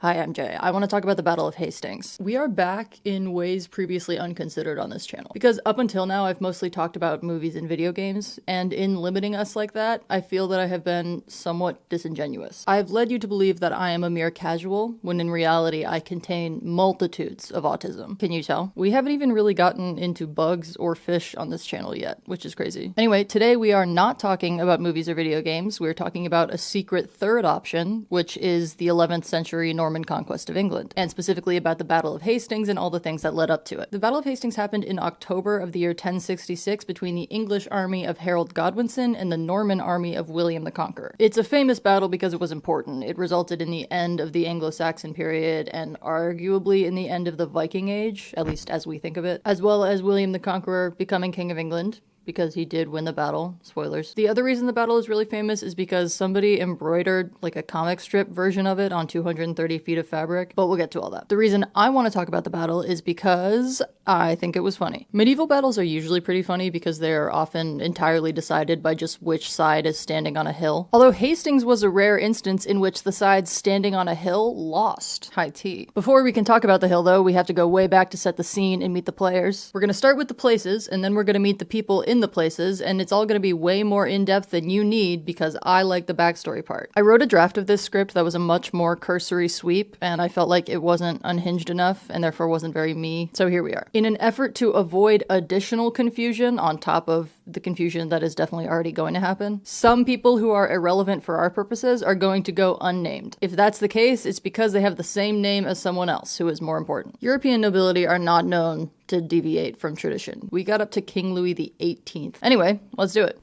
Hi, I'm Jay. I want to talk about the Battle of Hastings. We are back in ways previously unconsidered on this channel, because up until now I've mostly talked about movies and video games, and in limiting us like that, I feel that I have been somewhat disingenuous. I've led you to believe that I am a mere casual, when in reality I contain multitudes of autism. Can you tell? We haven't even really gotten into bugs or fish on this channel yet, which is crazy. Anyway, today we are not talking about movies or video games. We're talking about a secret third option, which is the 11th century Norman conquest of England, and specifically about the Battle of Hastings and all the things that led up to it. The Battle of Hastings happened in October of the year 1066 between the English army of Harold Godwinson and the Norman army of William the Conqueror. It's a famous battle because it was important. It resulted in the end of the Anglo-Saxon period and arguably in the end of the Viking Age, at least as we think of it, as well as William the Conqueror becoming king of England, because he did win the battle. Spoilers. The other reason the battle is really famous is because somebody embroidered like a comic strip version of it on 230 feet of fabric, but we'll get to all that. The reason I want to talk about the battle is because I think it was funny. Medieval battles are usually pretty funny because they're often entirely decided by just which side is standing on a hill. Although Hastings was a rare instance in which the side standing on a hill lost. High tea. Before we can talk about the hill though, we have to go way back to set the scene and meet the players. We're going to start with the places, and then we're going to meet the people in the places, and it's all going to be way more in-depth than you need because I like the backstory part. I wrote a draft of this script that was a much more cursory sweep, and I felt like it wasn't unhinged enough and therefore wasn't very me, so here we are. In an effort to avoid additional confusion on top of the confusion that is definitely already going to happen, some people who are irrelevant for our purposes are going to go unnamed. If that's the case, it's because they have the same name as someone else who is more important. European nobility are not known to deviate from tradition. We got up to King Louis XVIII. Anyway, let's do it.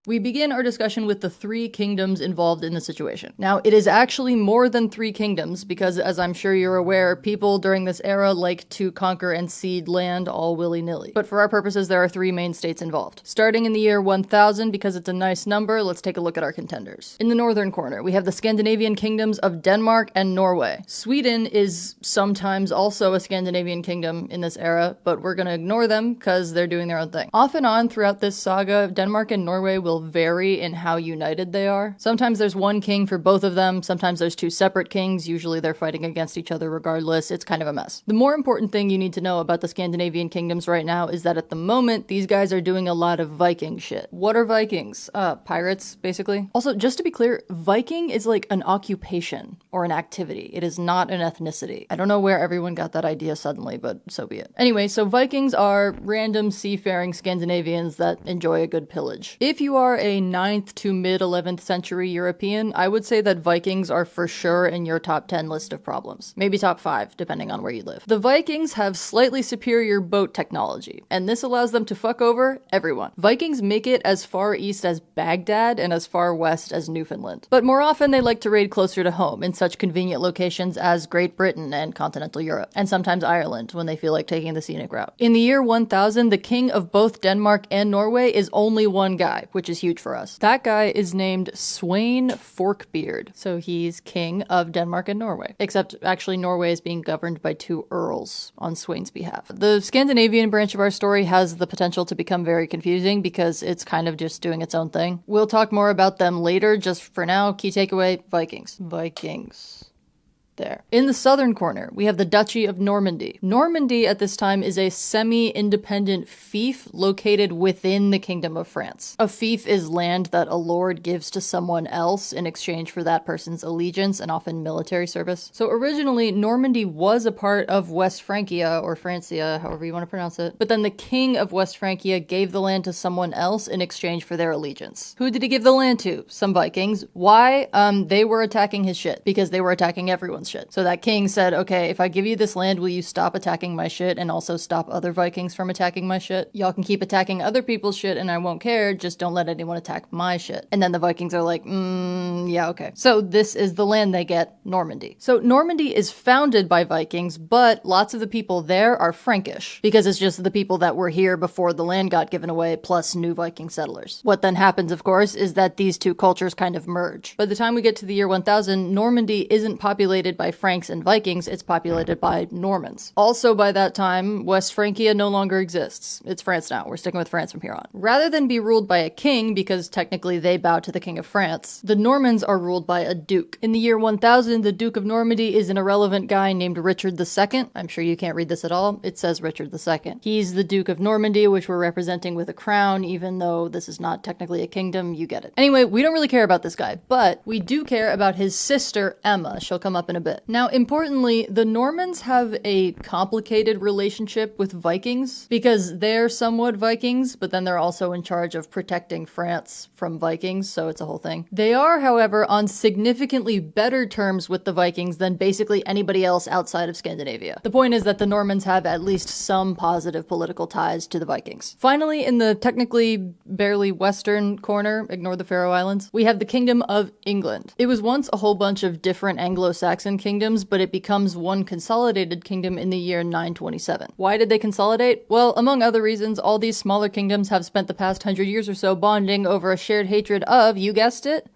We begin our discussion with the three kingdoms involved in the situation. Now, it is actually more than three kingdoms because, as I'm sure you're aware, people during this era like to conquer and cede land all willy-nilly. But for our purposes, there are three main states involved. Starting in the year 1000, because it's a nice number, let's take a look at our contenders. In the northern corner, we have the Scandinavian kingdoms of Denmark and Norway. Sweden is sometimes also a Scandinavian kingdom in this era, but we're gonna ignore them because they're doing their own thing. Off and on throughout this saga, Denmark and Norway will vary in how united they are. Sometimes there's one king for both of them, sometimes there's two separate kings, usually they're fighting against each other regardless. It's kind of a mess. The more important thing you need to know about the Scandinavian kingdoms right now is that at the moment, these guys are doing a lot of Viking shit. What are Vikings? Pirates, basically. Also, just to be clear, Viking is like an occupation or an activity. It is not an ethnicity. I don't know where everyone got that idea suddenly, but so be it. Anyway, so Vikings are random seafaring Scandinavians that enjoy a good pillage. If you are a 9th to mid 11th century European, I would say that Vikings are for sure in your top 10 list of problems. Maybe top 5, depending on where you live. The Vikings have slightly superior boat technology, and this allows them to fuck over everyone. Vikings make it as far east as Baghdad and as far west as Newfoundland. But more often they like to raid closer to home in such convenient locations as Great Britain and continental Europe, and sometimes Ireland when they feel like taking the scenic route. In the year 1000, the king of both Denmark and Norway is only one guy, which is huge for us. That guy is named Sweyn Forkbeard, so he's king of Denmark and Norway. Except actually Norway is being governed by two earls on Sweyn's behalf. The Scandinavian branch of our story has the potential to become very confusing because it's kind of just doing its own thing. We'll talk more about them later. Just for now, key takeaway, Vikings. Vikings. There. In the southern corner, we have the Duchy of Normandy. Normandy at this time is a semi-independent fief located within the Kingdom of France. A fief is land that a lord gives to someone else in exchange for that person's allegiance and often military service. So originally, Normandy was a part of West Francia, or Francia, however you want to pronounce it. But then the king of West Francia gave the land to someone else in exchange for their allegiance. Who did he give the land to? Some Vikings. Why? They were attacking his shit, because they were attacking everyone's shit. So that king said, okay, if I give you this land, will you stop attacking my shit and also stop other Vikings from attacking my shit? Y'all can keep attacking other people's shit and I won't care, just don't let anyone attack my shit. And then the Vikings are like, yeah, okay. So this is the land they get, Normandy. So Normandy is founded by Vikings, but lots of the people there are Frankish, because it's just the people that were here before the land got given away, plus new Viking settlers. What then happens, of course, is that these two cultures kind of merge. By the time we get to the year 1000, Normandy isn't populated populated by Franks and Vikings, it's populated by Normans. Also by that time, West Francia no longer exists. It's France now. We're sticking with France from here on. Rather than be ruled by a king, because technically they bow to the King of France, the Normans are ruled by a duke. In the year 1000, the Duke of Normandy is an irrelevant guy named Richard II. I'm sure you can't read this at all. It says Richard II. He's the Duke of Normandy, which we're representing with a crown, even though this is not technically a kingdom. You get it. Anyway, we don't really care about this guy, but we do care about his sister, Emma. She'll come up in a bit. Now, importantly, the Normans have a complicated relationship with Vikings because they're somewhat Vikings, but then they're also in charge of protecting France from Vikings, so it's a whole thing. They are, however, on significantly better terms with the Vikings than basically anybody else outside of Scandinavia. The point is that the Normans have at least some positive political ties to the Vikings. Finally, in the technically barely western corner, ignore the Faroe Islands, we have the Kingdom of England. It was once a whole bunch of different Anglo-Saxon kingdoms, but it becomes one consolidated kingdom in the year 927. Why did they consolidate? Well, among other reasons, all these smaller kingdoms have spent the past 100 years or so bonding over a shared hatred of, you guessed it,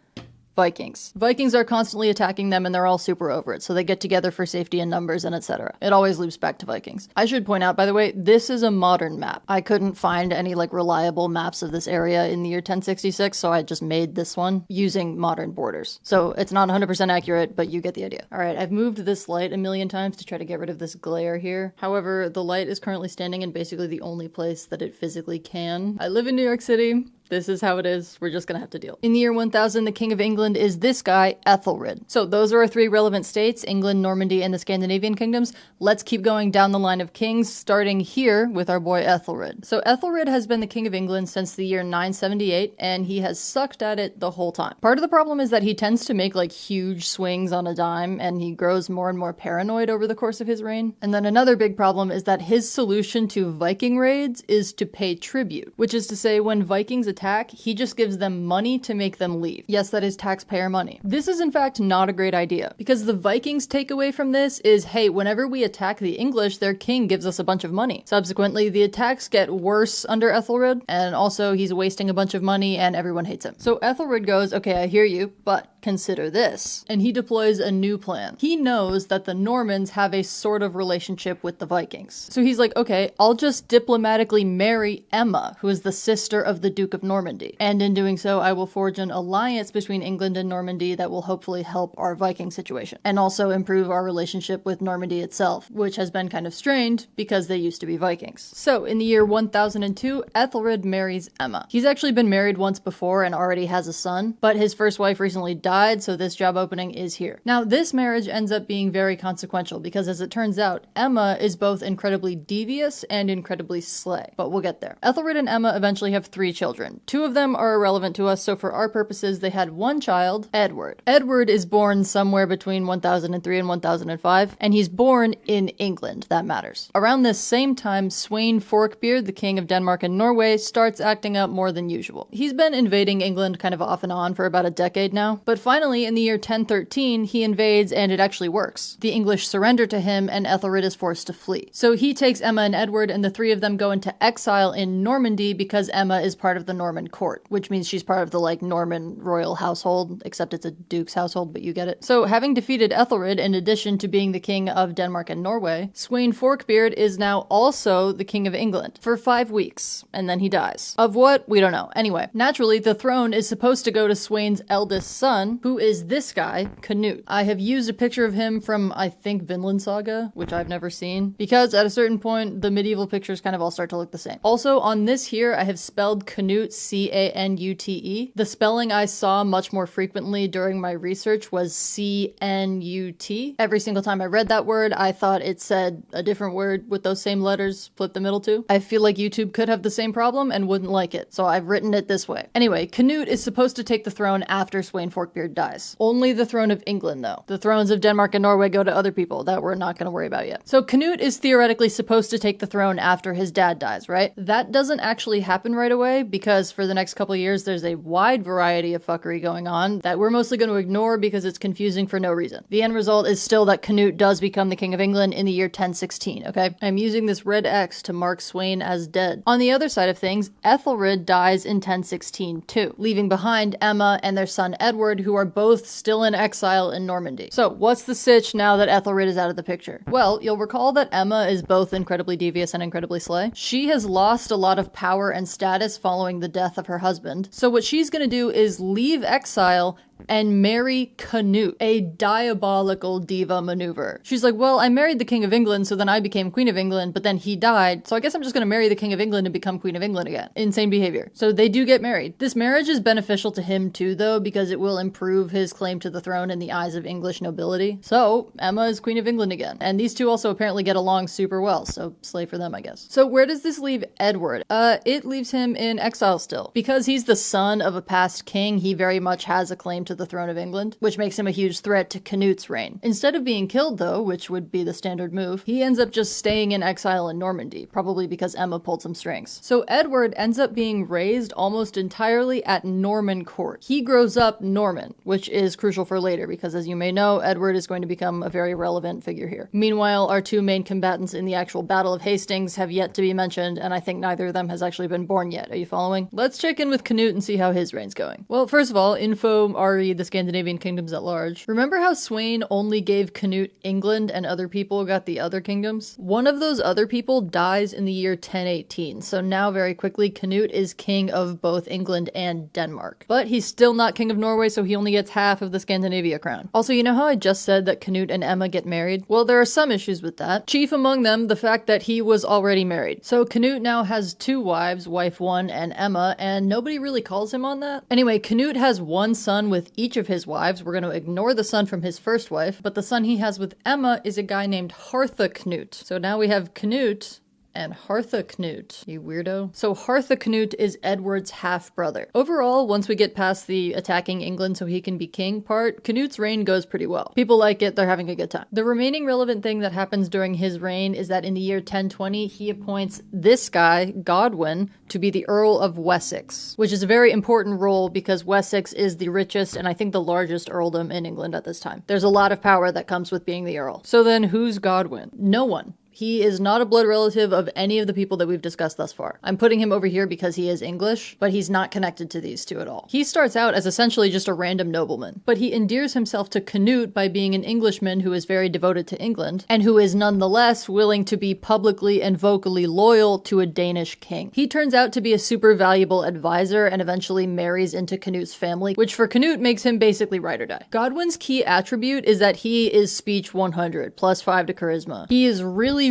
Vikings. Vikings are constantly attacking them and they're all super over it, so they get together for safety in numbers and etc. It always loops back to Vikings. I should point out, by the way, this is a modern map. I couldn't find any reliable maps of this area in the year 1066, so I just made this one using modern borders. So it's not 100% accurate, but you get the idea. All right, I've moved this light a million times to try to get rid of this glare here. However, the light is currently standing in basically the only place that it physically can. I live in New York City. This is how it is. We're just gonna have to deal. In the year 1000, the King of England is this guy, Ethelred. So those are our three relevant states, England, Normandy, and the Scandinavian kingdoms. Let's keep going down the line of kings, starting here with our boy Ethelred. So Ethelred has been the King of England since the year 978, and he has sucked at it the whole time. Part of the problem is that he tends to make huge swings on a dime, and he grows more and more paranoid over the course of his reign. And then another big problem is that his solution to Viking raids is to pay tribute, which is to say when Vikings attack, he just gives them money to make them leave. Yes, that is taxpayer money. This is in fact not a great idea, because the Vikings' takeaway from this is, hey, whenever we attack the English, their king gives us a bunch of money. Subsequently, the attacks get worse under Ethelred, and also he's wasting a bunch of money and everyone hates him. So Ethelred goes, okay, I hear you, but consider this. And he deploys a new plan. He knows that the Normans have a sort of relationship with the Vikings. So he's like, okay, I'll just diplomatically marry Emma, who is the sister of the Duke of Normandy. And in doing so, I will forge an alliance between England and Normandy that will hopefully help our Viking situation. And also improve our relationship with Normandy itself, which has been kind of strained because they used to be Vikings. So in the year 1002, Ethelred marries Emma. He's actually been married once before and already has a son, but his first wife recently died, so this job opening is here. Now, this marriage ends up being very consequential because, as it turns out, Emma is both incredibly devious and incredibly slay, but we'll get there. Ethelred and Emma eventually have 3 children. 2 of them are irrelevant to us, so for our purposes, they had one child, Edward. Edward is born somewhere between 1003 and 1005, and he's born in England. That matters. Around this same time, Sweyn Forkbeard, the king of Denmark and Norway, starts acting up more than usual. He's been invading England kind of off and on for about a decade now, but finally, in the year 1013, he invades and it actually works. The English surrender to him and Ethelred is forced to flee. So he takes Emma and Edward, and the 3 of them go into exile in Normandy because Emma is part of the Norman court, which means she's part of the Norman royal household, except it's a duke's household, but you get it. So having defeated Ethelred, in addition to being the king of Denmark and Norway, Sweyn Forkbeard is now also the king of England for 5 weeks, and then he dies. Of what? We don't know. Anyway, naturally, the throne is supposed to go to Sweyn's eldest son, who is this guy, Canute. I have used a picture of him from, I think, Vinland Saga, which I've never seen, because at a certain point, the medieval pictures kind of all start to look the same. Also, on this here, I have spelled Canute, C-A-N-U-T-E. The spelling I saw much more frequently during my research was C-N-U-T. Every single time I read that word, I thought it said a different word with those same letters flipped the middle to. I feel like YouTube could have the same problem and wouldn't like it, so I've written it this way. Anyway, Canute is supposed to take the throne after Sweyn Forkbeard dies. Only the throne of England, though. The thrones of Denmark and Norway go to other people that we're not going to worry about yet. So Canute is theoretically supposed to take the throne after his dad dies, right? That doesn't actually happen right away because for the next couple of years, there's a wide variety of fuckery going on that we're mostly going to ignore because it's confusing for no reason. The end result is still that Canute does become the king of England in the year 1016, okay? I'm using this red X to mark Sweyn as dead. On the other side of things, Ethelred dies in 1016 too, leaving behind Emma and their son Edward, who are both still in exile in Normandy. So what's the sitch now that Ethelred is out of the picture? Well, you'll recall that Emma is both incredibly devious and incredibly slay. She has lost a lot of power and status following the death of her husband. So what she's going to do is leave exile and marry Canute, a diabolical diva maneuver. She's like, well, I married the King of England, so then I became Queen of England, but then he died, so I guess I'm just gonna marry the King of England and become Queen of England again. Insane behavior. So they do get married. This marriage is beneficial to him too, though, because it will improve his claim to the throne in the eyes of English nobility. So Emma is Queen of England again. And these two also apparently get along super well, so slay for them, I guess. So where does this leave Edward? It leaves him in exile still. Because he's the son of a past king, he very much has a claim to the throne of England, which makes him a huge threat to Canute's reign. Instead of being killed, though, which would be the standard move, he ends up just staying in exile in Normandy, probably because Emma pulled some strings. So Edward ends up being raised almost entirely at Norman court. He grows up Norman, which is crucial for later, because as you may know, Edward is going to become a very relevant figure here. Meanwhile, our two main combatants in the actual Battle of Hastings have yet to be mentioned, and I think neither of them has actually been born yet. Are you following? Let's check in with Canute and see how his reign's going. Well, first of all, info re the Scandinavian kingdoms at large. Remember how Sweyn only gave Canute England and other people got the other kingdoms? One of those other people dies in the year 1018, so now very quickly Canute is king of both England and Denmark. But he's still not king of Norway, so he only gets half of the Scandinavia crown. Also, you know how I just said that Canute and Emma get married? Well, there are some issues with that. Chief among them, the fact that he was already married. So Canute now has two wives, wife 1 and Emma, and nobody really calls him on that. Anyway, Canute has one son with each of his wives. We're going to ignore the son from his first wife, but the son he has with Emma is a guy named Harthacnut. So now we have Canute and Harthacnut, you weirdo. So Harthacnut is Edward's half-brother. Overall, once we get past the attacking England so he can be king part, Canute's reign goes pretty well. People like it, they're having a good time. The remaining relevant thing that happens during his reign is that in the year 1020, he appoints this guy, Godwin, to be the Earl of Wessex, which is a very important role because Wessex is the richest and I think the largest earldom in England at this time. There's a lot of power that comes with being the Earl. So then who's Godwin? No one. He is not a blood relative of any of the people that we've discussed thus far. I'm putting him over here because he is English, but he's not connected to these two at all. He starts out as essentially just a random nobleman, but he endears himself to Canute by being an Englishman who is very devoted to England, and who is nonetheless willing to be publicly and vocally loyal to a Danish king. He turns out to be a super valuable advisor and eventually marries into Canute's family, which for Canute makes him basically ride or die. Godwin's key attribute is that he is speech 100, plus 5 to charisma. He is really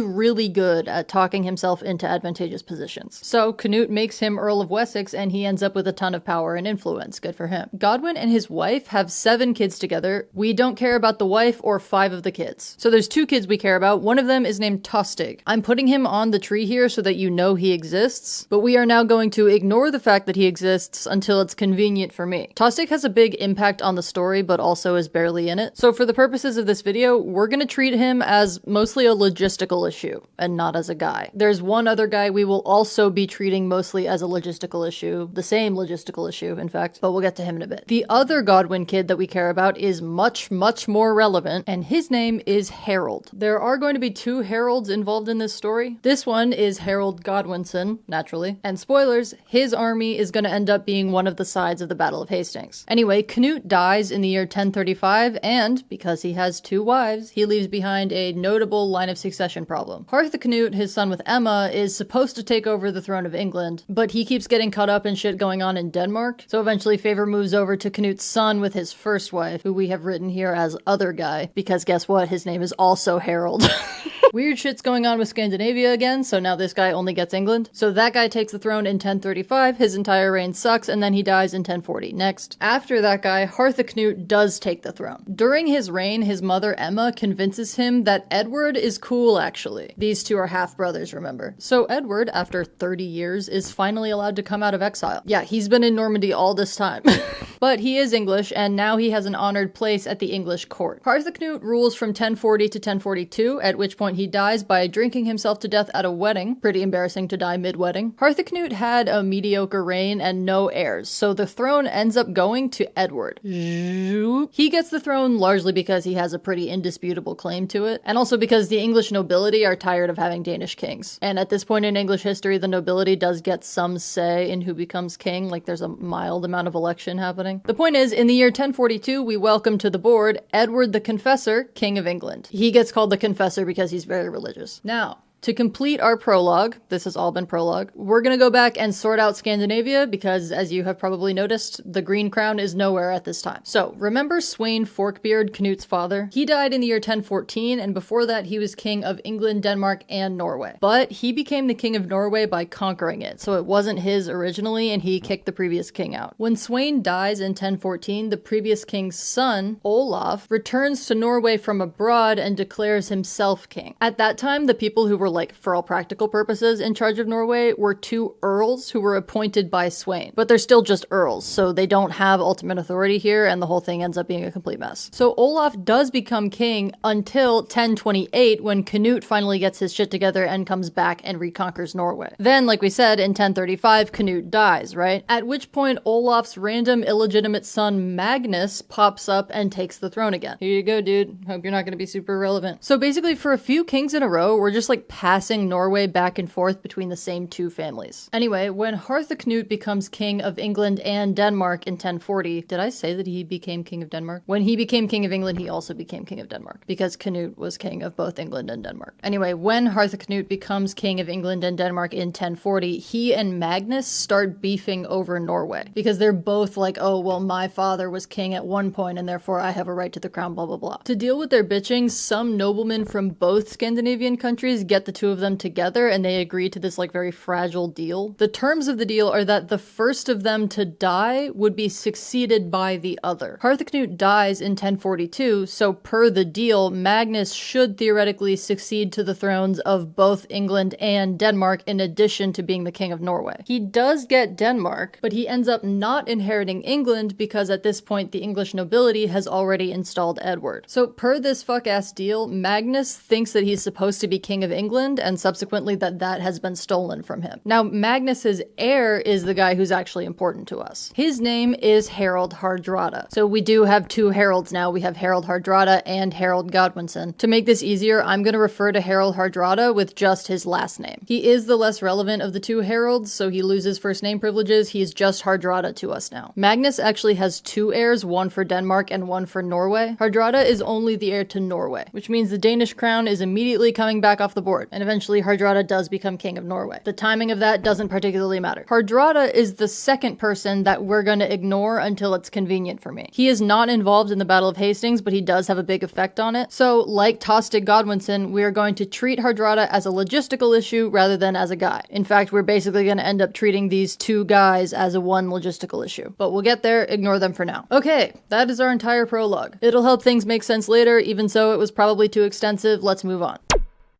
good at talking himself into advantageous positions. So Canute makes him Earl of Wessex and he ends up with a ton of power and influence. Good for him. Godwin and his wife have 7 kids together. We don't care about the wife or 5 of the kids. So there's 2 kids we care about. One of them is named Tostig. I'm putting him on the tree here so that you know he exists, but we are now going to ignore the fact that he exists until it's convenient for me. Tostig has a big impact on the story, but also is barely in it. So for the purposes of this video, we're going to treat him as mostly a logistical issue and not as a guy. There's one other guy we will also be treating mostly as a logistical issue, the same logistical issue, in fact, but we'll get to him in a bit. The other Godwin kid that we care about is much more relevant, and his name is Harold. There are going to be 2 Harolds involved in this story. This one is Harold Godwinson, naturally, and spoilers, his army is going to end up being one of the sides of the Battle of Hastings. Anyway, Canute dies in the year 1035, and because he has 2 wives, he leaves behind a notable line of succession problem. Harthacnut, his son with Emma, is supposed to take over the throne of England, but he keeps getting caught up in shit going on in Denmark, so eventually favor moves over to Canute's son with his first wife, who we have written here as Other Guy, because guess what? His name is also Harold. Weird shit's going on with Scandinavia again, so now this guy only gets England. So that guy takes the throne in 1035, his entire reign sucks, and then he dies in 1040. Next. After that guy, Harthacnut does take the throne. During his reign, his mother Emma convinces him that Edward is cool, actually. These two are half-brothers, remember. So Edward, after 30 years, is finally allowed to come out of exile. Yeah, he's been in Normandy all this time. But he is English, and now he has an honored place at the English court. Harthacnut rules from 1040 to 1042, at which point he dies by drinking himself to death at a wedding. Pretty embarrassing to die mid-wedding. Harthacnut had a mediocre reign and no heirs, so the throne ends up going to Edward. He gets the throne largely because he has a pretty indisputable claim to it, and also because the English nobility are tired of having Danish kings. And at this point in English history, the nobility does get some say in who becomes king, like there's a mild amount of election happening. upsetting. The point is, in the year 1042, we welcome to the board Edward the Confessor, King of England. He gets called the Confessor because he's very religious. Now, to complete our prologue, this has all been prologue, we're gonna go back and sort out Scandinavia because, as you have probably noticed, the Green Crown is nowhere at this time. So, remember Sweyn Forkbeard, Canute's father? He died in the year 1014, and before that he was king of England, Denmark, and Norway. But he became the king of Norway by conquering it, so it wasn't his originally, and he kicked the previous king out. When Sweyn dies in 1014, the previous king's son, Olaf, returns to Norway from abroad and declares himself king. At that time, the people who were for all practical purposes, in charge of Norway were two earls who were appointed by Sweyn. But they're still just earls, so they don't have ultimate authority here, and the whole thing ends up being a complete mess. So Olaf does become king until 1028, when Canute finally gets his shit together and comes back and reconquers Norway. Then, like we said, in 1035, Canute dies, right? At which point, Olaf's random illegitimate son, Magnus, pops up and takes the throne again. Here you go, dude. Hope you're not gonna be super relevant. So basically, for a few kings in a row, we're just passing Norway back and forth between the same two families. Anyway, when Harthacnut becomes king of England and Denmark in 1040, did I say that he became king of Denmark? When he became king of England, he also became king of Denmark, because Canute was king of both England and Denmark. Anyway, when Harthacnut becomes king of England and Denmark in 1040, he and Magnus start beefing over Norway, because they're both like, oh, well, my father was king at one point, and therefore I have a right to the crown, blah, blah, blah. To deal with their bitching, some noblemen from both Scandinavian countries get the two of them together, and they agree to this very fragile deal. The terms of the deal are that the first of them to die would be succeeded by the other. Harthacnut dies in 1042, so per the deal, Magnus should theoretically succeed to the thrones of both England and Denmark, in addition to being the king of Norway. He does get Denmark, but he ends up not inheriting England because at this point the English nobility has already installed Edward. So per this fuck-ass deal, Magnus thinks that he's supposed to be king of England, and subsequently that has been stolen from him. Now, Magnus's heir is the guy who's actually important to us. His name is Harald Hardrada. So we do have two heralds now. We have Harald Hardrada and Harold Godwinson. To make this easier, I'm going to refer to Harald Hardrada with just his last name. He is the less relevant of the two heralds, so he loses first name privileges. He's just Hardrada to us now. Magnus actually has two heirs, one for Denmark and one for Norway. Hardrada is only the heir to Norway, which means the Danish crown is immediately coming back off the board, and eventually Hardrada does become king of Norway. The timing of that doesn't particularly matter. Hardrada is the second person that we're going to ignore until it's convenient for me. He is not involved in the Battle of Hastings, but he does have a big effect on it. So, like Tostig Godwinson, we are going to treat Hardrada as a logistical issue rather than as a guy. In fact, we're basically going to end up treating these two guys as a one logistical issue. But we'll get there, ignore them for now. Okay, that is our entire prologue. It'll help things make sense later, even so it was probably too extensive. Let's move on.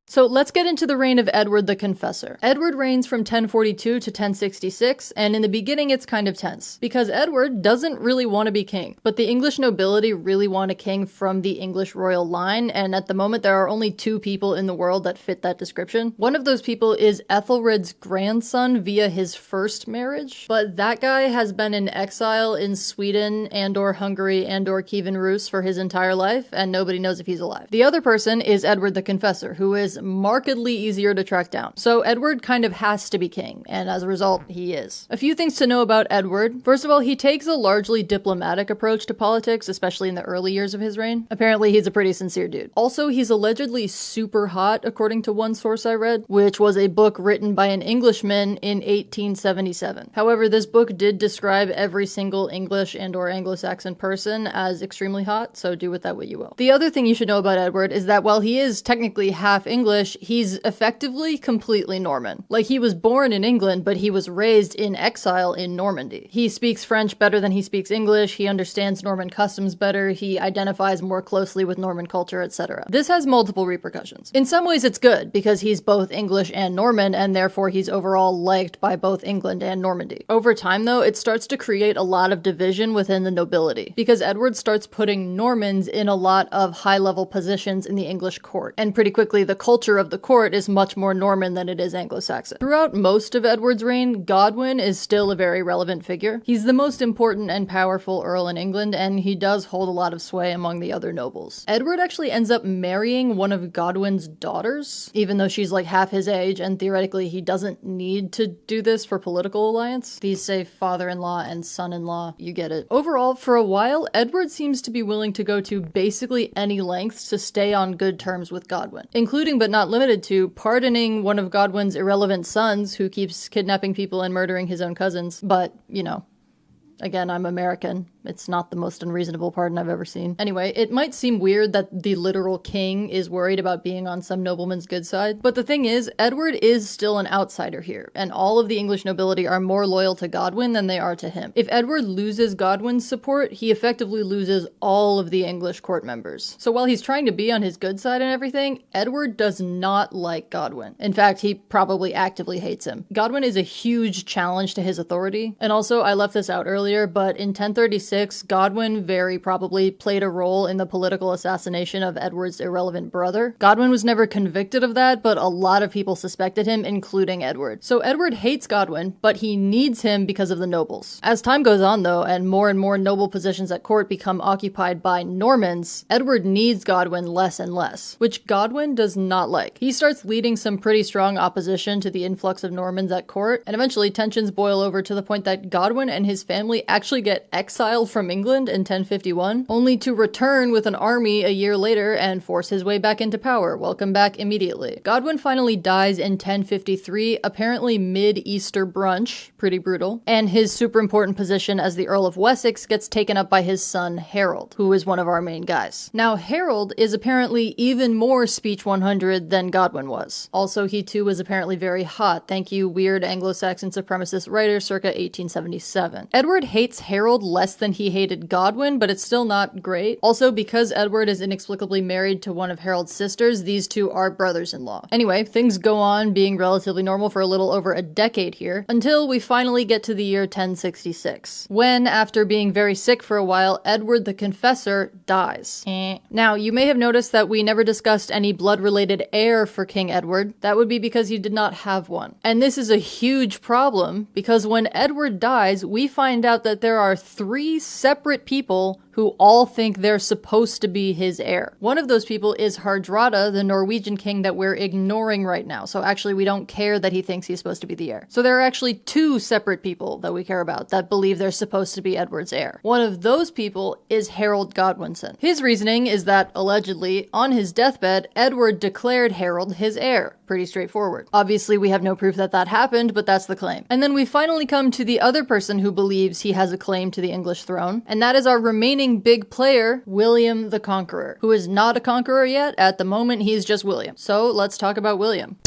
So let's get into the reign of Edward the Confessor. Edward reigns from 1042 to 1066, and in the beginning it's kind of tense, because Edward doesn't really want to be king, but the English nobility really want a king from the English royal line, and at the moment there are only two people in the world that fit that description. One of those people is Ethelred's grandson via his first marriage, but that guy has been in exile in Sweden and/or Hungary and/or Kievan Rus for his entire life, and nobody knows if he's alive. The other person is Edward the Confessor, who is markedly easier to track down. So Edward kind of has to be king, and as a result, he is. A few things to know about Edward. First of all, he takes a largely diplomatic approach to politics, especially in the early years of his reign. Apparently, he's a pretty sincere dude. Also, he's allegedly super hot, according to one source I read, which was a book written by an Englishman in 1877. However, this book did describe every single English and/or Anglo-Saxon person as extremely hot, so do with that what you will. The other thing you should know about Edward is that while he is technically half English, he's effectively completely Norman. Like, he was born in England, but he was raised in exile in Normandy. He speaks French better than he speaks English, he understands Norman customs better, he identifies more closely with Norman culture, etc. This has multiple repercussions. In some ways it's good, because he's both English and Norman, and therefore he's overall liked by both England and Normandy. Over time, though, it starts to create a lot of division within the nobility, because Edward starts putting Normans in a lot of high-level positions in the English court, and pretty quickly the culture culture of the court is much more Norman than it is Anglo-Saxon. Throughout most of Edward's reign, Godwin is still a very relevant figure. He's the most important and powerful earl in England, and he does hold a lot of sway among the other nobles. Edward actually ends up marrying one of Godwin's daughters, even though she's like half his age, and theoretically he doesn't need to do this for political alliance. These say father-in-law and son-in-law, you get it. Overall, for a while, Edward seems to be willing to go to basically any lengths to stay on good terms with Godwin, including but not limited to pardoning one of Godwin's irrelevant sons who keeps kidnapping people and murdering his own cousins. But, you know, again, I'm American. It's not the most unreasonable pardon I've ever seen. Anyway, it might seem weird that the literal king is worried about being on some nobleman's good side, but the thing is, Edward is still an outsider here, and all of the English nobility are more loyal to Godwin than they are to him. If Edward loses Godwin's support, he effectively loses all of the English court members. So while he's trying to be on his good side and everything, Edward does not like Godwin. In fact, he probably actively hates him. Godwin is a huge challenge to his authority, and also, I left this out earlier, but in 1036, Godwin very probably played a role in the political assassination of Edward's irrelevant brother. Godwin was never convicted of that, but a lot of people suspected him, including Edward. So Edward hates Godwin, but he needs him because of the nobles. As time goes on, though, and more noble positions at court become occupied by Normans, Edward needs Godwin less and less, which Godwin does not like. He starts leading some pretty strong opposition to the influx of Normans at court, and eventually tensions boil over to the point that Godwin and his family actually get exiled from England in 1051, only to return with an army a year later and force his way back into power. Welcome back immediately. Godwin finally dies in 1053, apparently mid-Easter brunch, pretty brutal, and his super important position as the Earl of Wessex gets taken up by his son Harold, who is one of our main guys. Now, Harold is apparently even more speech 100 than Godwin was. Also, he too was apparently very hot. Thank you, weird Anglo-Saxon supremacist writer circa 1877. Edward hates Harold less than he hated Godwin, but it's still not great. Also, because Edward is inexplicably married to one of Harold's sisters, these two are brothers-in-law. Anyway, things go on being relatively normal for a little over a decade here, until we finally get to the year 1066, when, after being very sick for a while, Edward the Confessor dies. Now, you may have noticed that we never discussed any blood-related heir for King Edward. That would be because he did not have one. And this is a huge problem, because when Edward dies, we find out that there are three separate people who all think they're supposed to be his heir. One of those people is Hardrada, the Norwegian king that we're ignoring right now. So actually, we don't care that he thinks he's supposed to be the heir. So there are actually two separate people that we care about that believe they're supposed to be Edward's heir. One of those people is Harold Godwinson. His reasoning is that, allegedly, on his deathbed, Edward declared Harold his heir. Pretty straightforward. Obviously, we have no proof that that happened, but that's the claim. And then we finally come to the other person who believes he has a claim to the English throne, and that is our remaining big player, William the Conqueror, who is not a conqueror yet. At the moment, he's just William. So let's talk about William.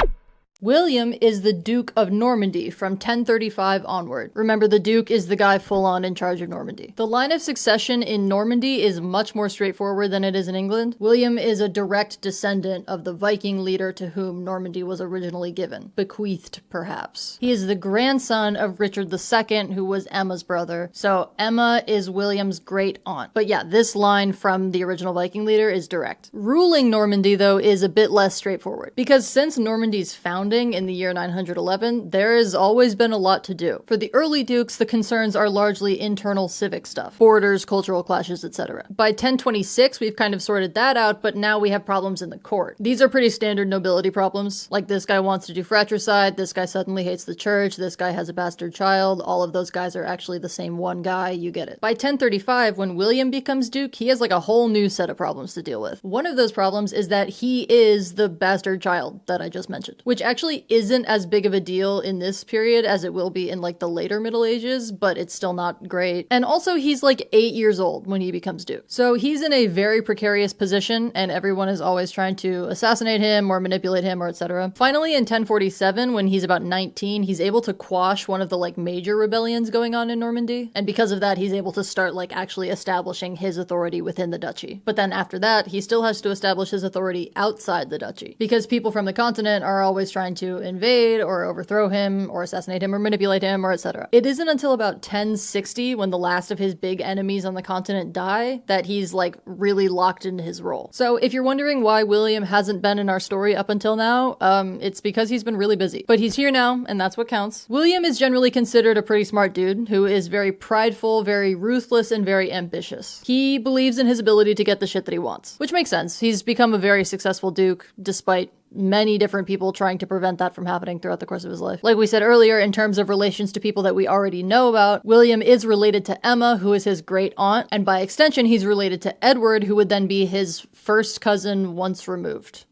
William is the Duke of Normandy from 1035 onward. Remember, the Duke is the guy full-on in charge of Normandy. The line of succession in Normandy is much more straightforward than it is in England. William is a direct descendant of the Viking leader to whom Normandy was originally given. Bequeathed, perhaps. He is the grandson of Richard II, who was Emma's brother. So Emma is William's great-aunt. But yeah, this line from the original Viking leader is direct. Ruling Normandy, though, is a bit less straightforward, because since Normandy's founding in the year 911, there has always been a lot to do. For the early dukes, the concerns are largely internal civic stuff, borders, cultural clashes, etc. By 1026, we've kind of sorted that out, but now we have problems in the court. These are pretty standard nobility problems, like this guy wants to do fratricide, this guy suddenly hates the church, this guy has a bastard child, all of those guys are actually the same one guy, you get it. By 1035, when William becomes duke, he has like a whole new set of problems to deal with. One of those problems is that he is the bastard child that I just mentioned, which actually isn't as big of a deal in this period as it will be in like the later Middle Ages, but it's still not great. And also he's like 8 years old when he becomes duke. So he's in a very precarious position and everyone is always trying to assassinate him or manipulate him or etc. Finally in 1047, when he's about 19, he's able to quash one of the like major rebellions going on in Normandy. And because of that, he's able to start like actually establishing his authority within the duchy. But then after that, he still has to establish his authority outside the duchy because people from the continent are always trying trying to invade or overthrow him or assassinate him or manipulate him or etc. It isn't until about 1060, when the last of his big enemies on the continent die, that he's like really locked into his role. So if you're wondering why William hasn't been in our story up until now, it's because he's been really busy. But he's here now, and that's what counts. William is generally considered a pretty smart dude who is very prideful, very ruthless, and very ambitious. He believes in his ability to get the shit that he wants, which makes sense. He's become a very successful duke, despite many different people trying to prevent that from happening throughout the course of his life. Like we said earlier, in terms of relations to people that we already know about, William is related to Emma, who is his great aunt, and by extension, he's related to Edward, who would then be his first cousin once removed.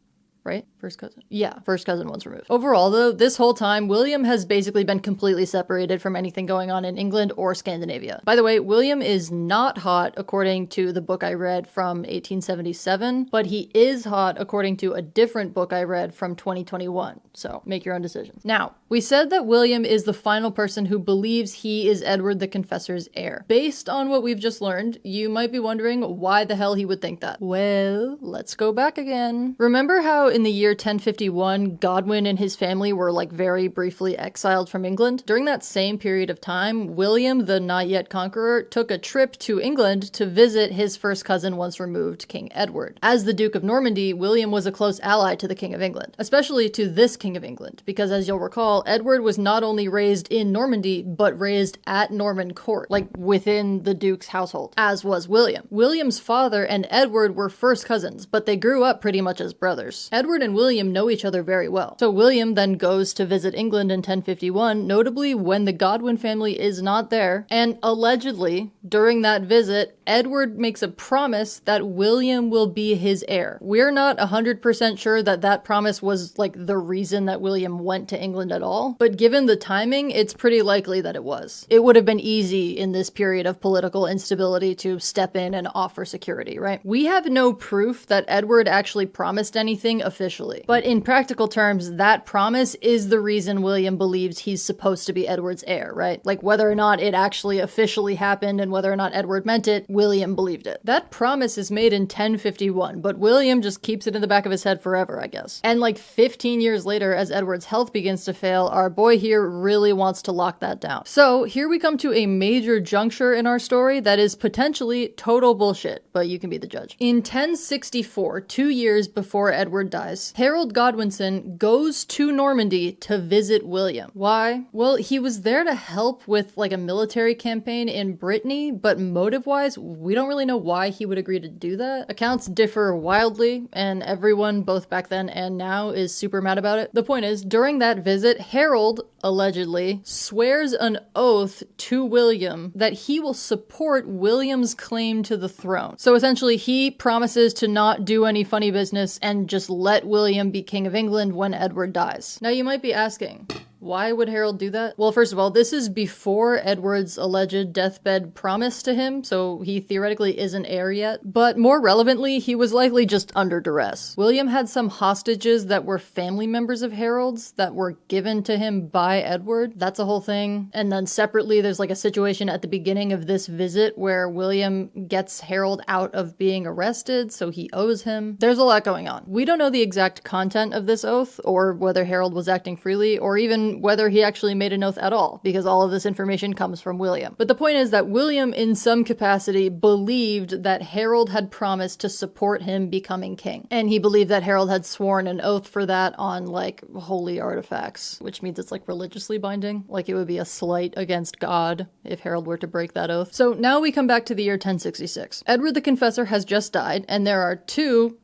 Right? First cousin? Yeah, first cousin once removed. Overall, though, this whole time, William has basically been completely separated from anything going on in England or Scandinavia. By the way, William is not hot according to the book I read from 1877, but he is hot according to a different book I read from 2021. So make your own decisions. Now, we said that William is the final person who believes he is Edward the Confessor's heir. Based on what we've just learned, you might be wondering why the hell he would think that. Well, let's go back again. Remember how in the year 1051, Godwin and his family were like very briefly exiled from England? During that same period of time, William, the not yet conqueror, took a trip to England to visit his first cousin once removed, King Edward. As the Duke of Normandy, William was a close ally to the King of England, especially to this King of England, because as you'll recall, Edward was not only raised in Normandy, but raised at Norman court, like within the Duke's household, as was William. William's father and Edward were first cousins, but they grew up pretty much as brothers. Edward and William know each other very well. So William then goes to visit England in 1051, notably when the Godwin family is not there, and allegedly, during that visit, Edward makes a promise that William will be his heir. We're not 100% sure that that promise was like the reason that William went to England at all, but given the timing, it's pretty likely that it was. It would have been easy in this period of political instability to step in and offer security, right? We have no proof that Edward actually promised anything officially, but in practical terms, that promise is the reason William believes he's supposed to be Edward's heir, right? Like whether or not it actually officially happened and whether or not Edward meant it, William believed it. That promise is made in 1051, but William just keeps it in the back of his head forever, I guess. And like 15 years later, as Edward's health begins to fail, our boy here really wants to lock that down. So here we come to a major juncture in our story that is potentially total bullshit, but you can be the judge. In 1064, 2 years before Edward dies, Harold Godwinson goes to Normandy to visit William. Why? Well, he was there to help with like a military campaign in Brittany, but motive-wise, we don't really know why he would agree to do that. Accounts differ wildly, and everyone, both back then and now, is super mad about it. The point is, during that visit, Harold, allegedly, swears an oath to William that he will support William's claim to the throne. So essentially, he promises to not do any funny business and just let William be King of England when Edward dies. Now you might be asking, why would Harold do that? Well, first of all, this is before Edward's alleged deathbed promise to him, so he theoretically isn't heir yet. But more relevantly, he was likely just under duress. William had some hostages that were family members of Harold's that were given to him by Edward. That's a whole thing. And then separately, there's like a situation at the beginning of this visit where William gets Harold out of being arrested, so he owes him. There's a lot going on. We don't know the exact content of this oath, or whether Harold was acting freely, or even whether he actually made an oath at all, because all of this information comes from William. But the point is that William, in some capacity, believed that Harold had promised to support him becoming king. And he believed that Harold had sworn an oath for that on, like, holy artifacts, which means it's, like, religiously binding. Like, it would be a slight against God if Harold were to break that oath. So now we come back to the year 1066. Edward the Confessor has just died, and there are two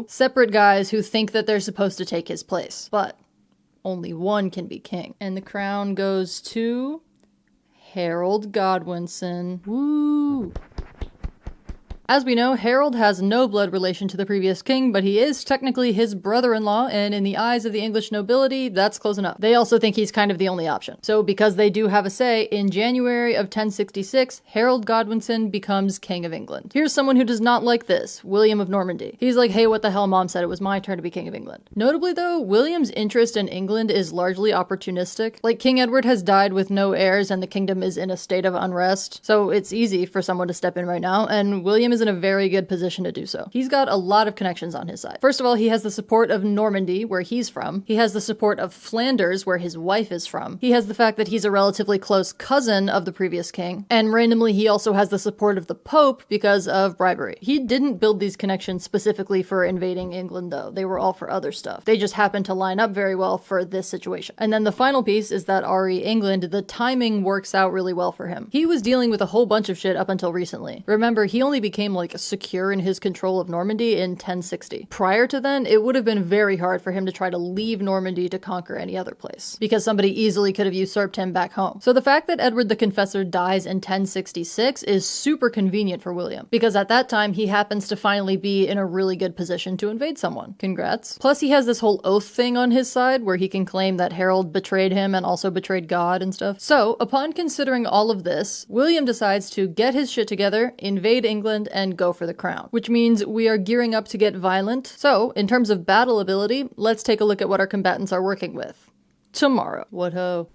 separate guys who think that they're supposed to take his place. But only one can be king. And the crown goes to Harold Godwinson. Woo! As we know, Harold has no blood relation to the previous king, but he is technically his brother-in-law, and in the eyes of the English nobility, that's close enough. They also think he's kind of the only option. So because they do have a say, in January of 1066, Harold Godwinson becomes King of England. Here's someone who does not like this, William of Normandy. He's like, hey, what the hell, Mom said it was my turn to be King of England. Notably though, William's interest in England is largely opportunistic. Like, King Edward has died with no heirs and the kingdom is in a state of unrest, so it's easy for someone to step in right now, and William is is in a very good position to do so. He's got a lot of connections on his side. First of all, he has the support of Normandy, where he's from. He has the support of Flanders, where his wife is from. He has the fact that he's a relatively close cousin of the previous king. And randomly, he also has the support of the Pope because of bribery. He didn't build these connections specifically for invading England, though. They were all for other stuff. They just happened to line up very well for this situation. And then the final piece is that RE England, the timing works out really well for him. He was dealing with a whole bunch of shit up until recently. Remember, he only became like secure in his control of Normandy in 1060. Prior to then, it would have been very hard for him to try to leave Normandy to conquer any other place, because somebody easily could have usurped him back home. So the fact that Edward the Confessor dies in 1066 is super convenient for William, because at that time he happens to finally be in a really good position to invade someone. Congrats. Plus he has this whole oath thing on his side where he can claim that Harold betrayed him and also betrayed God and stuff. So upon considering all of this, William decides to get his shit together, invade England, and go for the crown, which means we are gearing up to get violent. So in terms of battle ability, let's take a look at what our combatants are working with. Tomorrow. What ho.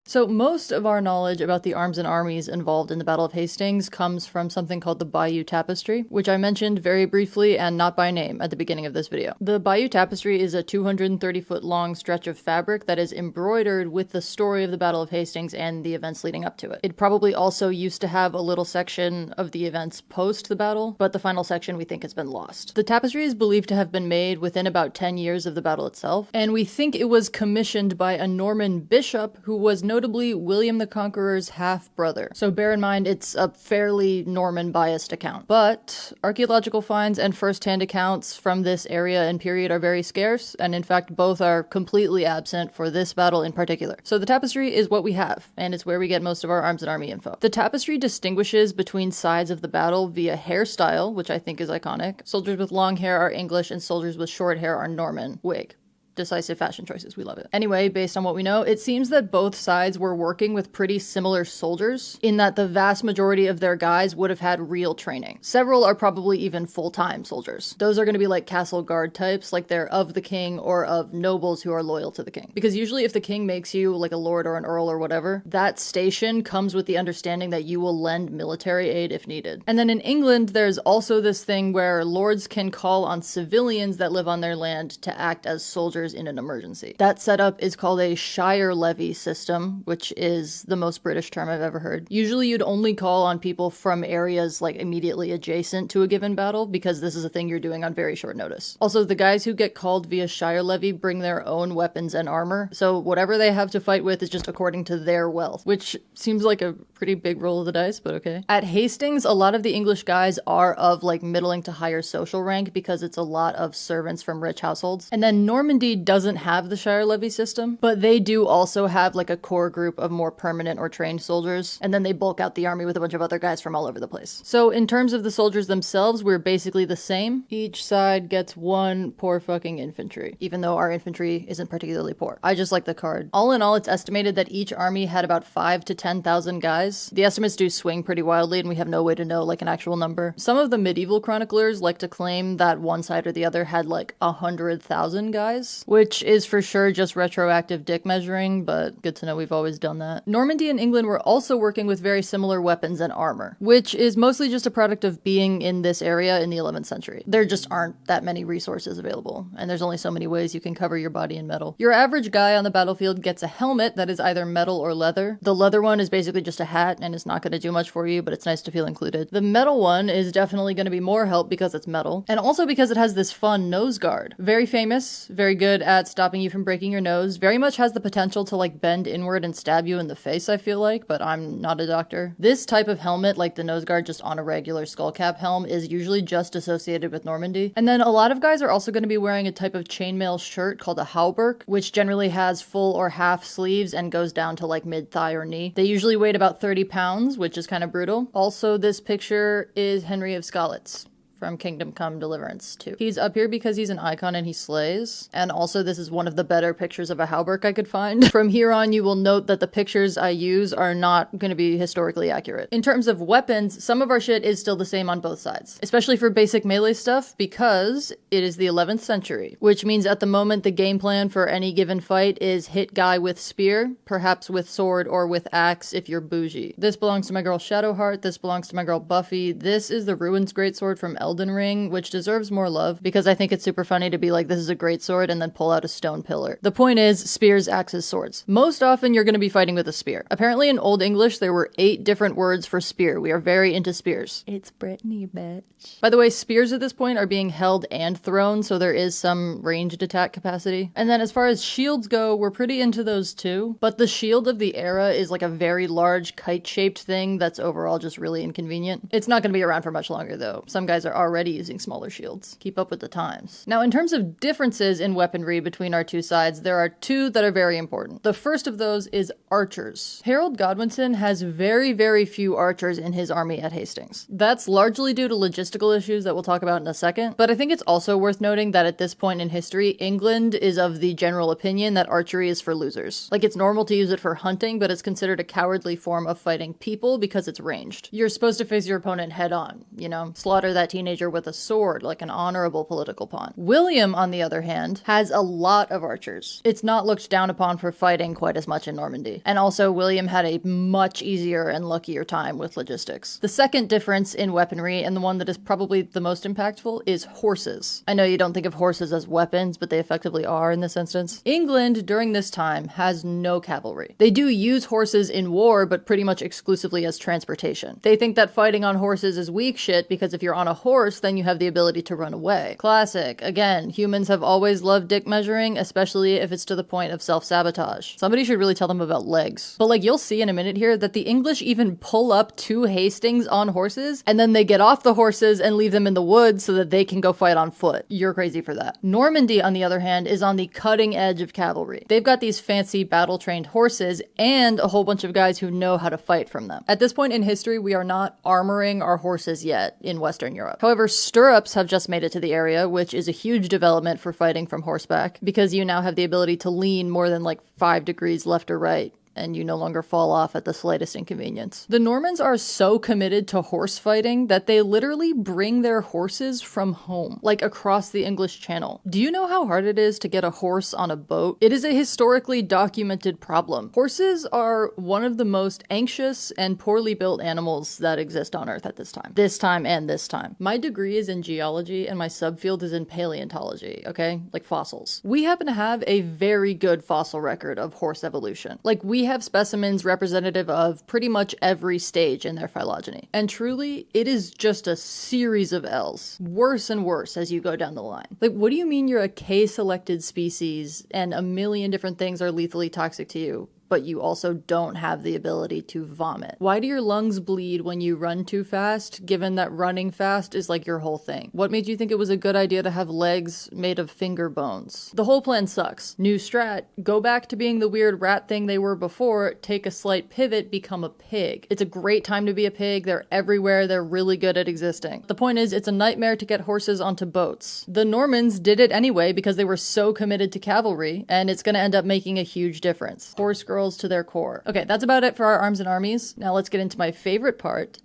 So most of our knowledge about the arms and armies involved in the Battle of Hastings comes from something called the Bayeux Tapestry, which I mentioned very briefly and not by name at the beginning of this video. The Bayeux Tapestry is a 230-foot long stretch of fabric that is embroidered with the story of the Battle of Hastings and the events leading up to it. It probably also used to have a little section of the events post the battle, but the final section we think has been lost. The tapestry is believed to have been made within about 10 years of the battle itself, and we think it was commissioned by a Norman bishop who was notably William the Conqueror's half-brother. So bear in mind, it's a fairly Norman-biased account. But archaeological finds and first-hand accounts from this area and period are very scarce, and in fact both are completely absent for this battle in particular. So the tapestry is what we have, and it's where we get most of our arms and army info. The tapestry distinguishes between sides of the battle via hairstyle, which I think is iconic. Soldiers with long hair are English, and soldiers with short hair are Norman. Wig. Decisive fashion choices, we love it. Anyway, based on what we know, it seems that both sides were working with pretty similar soldiers, in that the vast majority of their guys would have had real training. Several are probably even full-time soldiers. Those are going to be like castle guard types, like they're of the king or of nobles who are loyal to the king. Because usually if the king makes you like a lord or an earl or whatever, that station comes with the understanding that you will lend military aid if needed. And then in England, there's also this thing where lords can call on civilians that live on their land to act as soldiers in an emergency. That setup is called a shire levy system, which is the most British term I've ever heard. Usually you'd only call on people from areas like immediately adjacent to a given battle, because this is a thing you're doing on very short notice. Also, the guys who get called via shire levy bring their own weapons and armor, so whatever they have to fight with is just according to their wealth, which seems like a pretty big roll of the dice, but okay. At Hastings, a lot of the English guys are of like middling to higher social rank because it's a lot of servants from rich households. And then Normandy doesn't have the shire levy system, but they do also have like a core group of more permanent or trained soldiers, and then they bulk out the army with a bunch of other guys from all over the place. So in terms of the soldiers themselves, we're basically the same. Each side gets one poor fucking infantry, even though our infantry isn't particularly poor. I just like the card. All in all, it's estimated that each army had about 5,000 to 10,000 guys. The estimates do swing pretty wildly, and we have no way to know like an actual number. Some of the medieval chroniclers like to claim that one side or the other had like 100,000 guys, which is for sure just retroactive dick measuring, but good to know we've always done that. Normandy and England were also working with very similar weapons and armor, which is mostly just a product of being in this area in the 11th century. There just aren't that many resources available, and there's only so many ways you can cover your body in metal. Your average guy on the battlefield gets a helmet that is either metal or leather. The leather one is basically just a hat, and it's not going to do much for you, but it's nice to feel included. The metal one is definitely going to be more help because it's metal, and also because it has this fun nose guard. Very famous, very good at stopping you from breaking your nose, very much has the potential to like bend inward and stab you in the face, I feel like, but I'm not a doctor. This type of helmet, like the nose guard just on a regular skull cap helm, is usually just associated with Normandy. And then a lot of guys are also going to be wearing a type of chainmail shirt called a hauberk, which generally has full or half sleeves and goes down to like mid-thigh or knee. They usually weighed about 30 pounds, which is kind of brutal. Also, this picture is Henry of Skalitz. from Kingdom Come Deliverance 2. He's up here because he's an icon and he slays, and also this is one of the better pictures of a hauberk I could find. From here on, you will note that the pictures I use are not going to be historically accurate. In terms of weapons, some of our shit is still the same on both sides, especially for basic melee stuff because it is the 11th century, which means at the moment the game plan for any given fight is hit guy with spear, perhaps with sword or with axe if you're bougie. This belongs to my girl Shadowheart, this belongs to my girl Buffy, this is the Ruins Greatsword from Elden Ring, which deserves more love because I think it's super funny to be like, this is a great sword, and then pull out a stone pillar. The point is, spears, axes, swords. Most often you're going to be fighting with a spear. Apparently in Old English there were 8 different words for spear. We are very into spears. It's Brittany, bitch. By the way, spears at this point are being held and thrown, so there is some ranged attack capacity. And then as far as shields go, we're pretty into those too, but the shield of the era is like a very large kite-shaped thing that's overall just really inconvenient. It's not going to be around for much longer though. Some guys are already using smaller shields. Keep up with the times. Now, in terms of differences in weaponry between our two sides, there are 2 that are very important. The first of those is archers. Harold Godwinson has very, very few archers in his army at Hastings. That's largely due to logistical issues that we'll talk about in a second, but I think it's also worth noting that at this point in history, England is of the general opinion that archery is for losers. Like, it's normal to use it for hunting, but it's considered a cowardly form of fighting people because it's ranged. You're supposed to face your opponent head on, you know, slaughter that teenager with a sword like an honorable political pawn. William, on the other hand, has a lot of archers. It's not looked down upon for fighting quite as much in Normandy. And also, William had a much easier and luckier time with logistics. The second difference in weaponry, and the one that is probably the most impactful, is horses. I know you don't think of horses as weapons, but they effectively are in this instance. England, during this time, has no cavalry. They do use horses in war, but pretty much exclusively as transportation. They think that fighting on horses is weak shit because if you're on a horse, then you have the ability to run away. Classic. Again, humans have always loved dick measuring, especially if it's to the point of self-sabotage. Somebody should really tell them about legs. But like, you'll see in a minute here that the English even pull up to Hastings on horses, and then they get off the horses and leave them in the woods so that they can go fight on foot. You're crazy for that. Normandy, on the other hand, is on the cutting edge of cavalry. They've got these fancy battle-trained horses and a whole bunch of guys who know how to fight from them. At this point in history, we are not armoring our horses yet in Western Europe. However, stirrups have just made it to the area, which is a huge development for fighting from horseback, because you now have the ability to lean more than like 5 degrees left or right, and you no longer fall off at the slightest inconvenience. The Normans are so committed to horse fighting that they literally bring their horses from home, like across the English Channel. Do you know how hard it is to get a horse on a boat? It is a historically documented problem. Horses are one of the most anxious and poorly built animals that exist on Earth at this time. This time and this time. My degree is in geology and my subfield is in paleontology, okay? Like fossils. We happen to have a very good fossil record of horse evolution. Like, we have specimens representative of pretty much every stage in their phylogeny. And truly, it is just a series of L's. Worse and worse as you go down the line. Like, what do you mean you're a K-selected species and a million different things are lethally toxic to you, but you also don't have the ability to vomit? Why do your lungs bleed when you run too fast, given that running fast is like your whole thing? What made you think it was a good idea to have legs made of finger bones? The whole plan sucks. New strat, go back to being the weird rat thing they were before, take a slight pivot, become a pig. It's a great time to be a pig, they're everywhere, they're really good at existing. The point is, it's a nightmare to get horses onto boats. The Normans did it anyway because they were so committed to cavalry, and it's gonna end up making a huge difference. Horse girls to their core. Okay, that's about it for our arms and armies. Now let's get into my favorite part,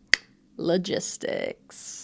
logistics.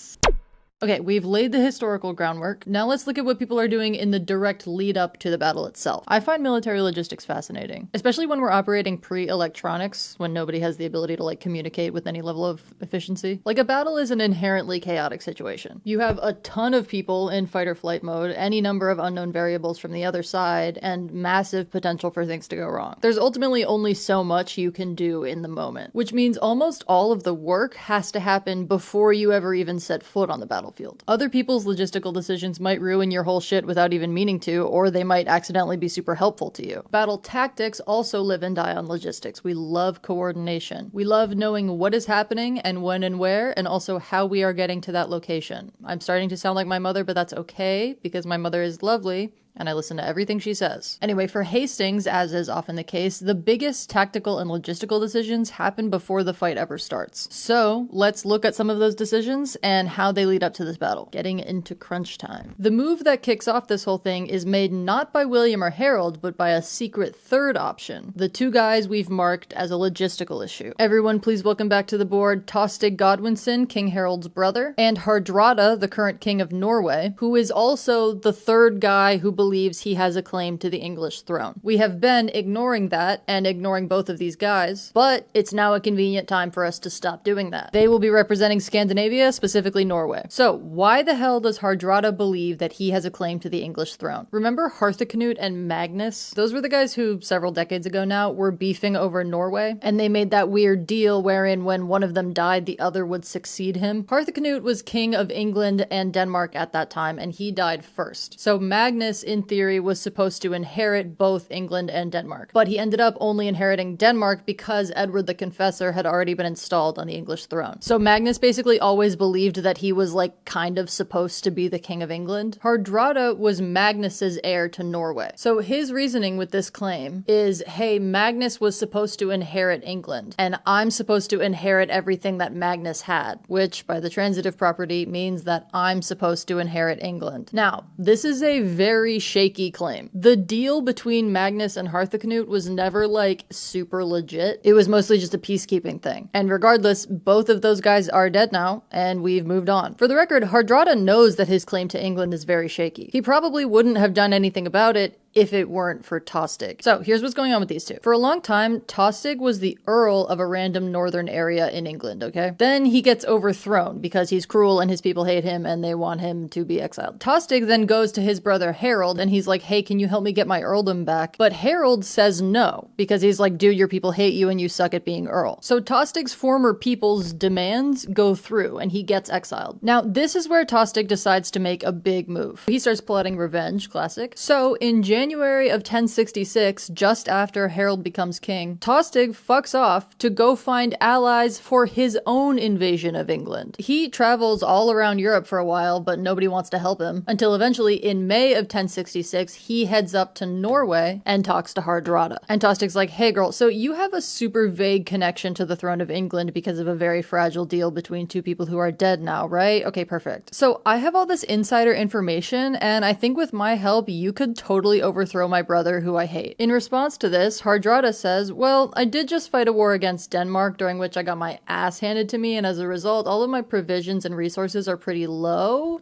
Okay, we've laid the historical groundwork. Now let's look at what people are doing in the direct lead up to the battle itself. I find military logistics fascinating, especially when we're operating pre-electronics, when nobody has the ability to like communicate with any level of efficiency. Like, a battle is an inherently chaotic situation. You have a ton of people in fight or flight mode, any number of unknown variables from the other side, and massive potential for things to go wrong. There's ultimately only so much you can do in the moment, which means almost all of the work has to happen before you ever even set foot on the battlefield. Other people's logistical decisions might ruin your whole shit without even meaning to, or they might accidentally be super helpful to you. Battle tactics also live and die on logistics. We love coordination. We love knowing what is happening and when and where, and also how we are getting to that location. I'm starting to sound like my mother, but that's okay, because my mother is lovely and I listen to everything she says. Anyway, for Hastings, as is often the case, the biggest tactical and logistical decisions happen before the fight ever starts. So let's look at some of those decisions and how they lead up to this battle. Getting into crunch time. The move that kicks off this whole thing is made not by William or Harold, but by a secret third option. The two guys we've marked as a logistical issue. Everyone please welcome back to the board Tostig Godwinson, King Harold's brother, and Hardrada, the current king of Norway, who is also the third guy who believes he has a claim to the English throne. We have been ignoring that and ignoring both of these guys, but it's now a convenient time for us to stop doing that. They will be representing Scandinavia, specifically Norway. So why the hell does Hardrada believe that he has a claim to the English throne? Remember Harthacnut and Magnus? Those were the guys who, several decades ago now, were beefing over Norway, and they made that weird deal wherein when one of them died, the other would succeed him. Harthacnut was king of England and Denmark at that time, and he died first. So Magnus, in theory, was supposed to inherit both England and Denmark, but he ended up only inheriting Denmark because Edward the Confessor had already been installed on the English throne. So Magnus basically always believed that he was like kind of supposed to be the king of England. Hardrada was Magnus's heir to Norway. So his reasoning with this claim is, hey, Magnus was supposed to inherit England, and I'm supposed to inherit everything that Magnus had, which by the transitive property means that I'm supposed to inherit England. Now, this is a very shaky claim. The deal between Magnus and Harthacnut was never like super legit. It was mostly just a peacekeeping thing. And regardless, both of those guys are dead now, and we've moved on. For the record, Hardrada knows that his claim to England is very shaky. He probably wouldn't have done anything about it if it weren't for Tostig. So here's what's going on with these two. For a long time, Tostig was the earl of a random northern area in England, okay? Then he gets overthrown because he's cruel and his people hate him and they want him to be exiled. Tostig then goes to his brother Harold and he's like, hey, can you help me get my earldom back? But Harold says no, because he's like, dude, your people hate you and you suck at being earl. So Tostig's former people's demands go through and he gets exiled. Now, this is where Tostig decides to make a big move. He starts plotting revenge, classic. So in January of 1066, just after Harold becomes king, Tostig fucks off to go find allies for his own invasion of England. He travels all around Europe for a while, but nobody wants to help him, until eventually in May of 1066, he heads up to Norway and talks to Hardrada. And Tostig's like, hey girl, so you have a super vague connection to the throne of England because of a very fragile deal between two people who are dead now, right? Okay, perfect. So I have all this insider information, and I think with my help, you could totally overthrow my brother who I hate. In response to this, Hardrada says, well, I did just fight a war against Denmark during which I got my ass handed to me, and as a result, all of my provisions and resources are pretty low.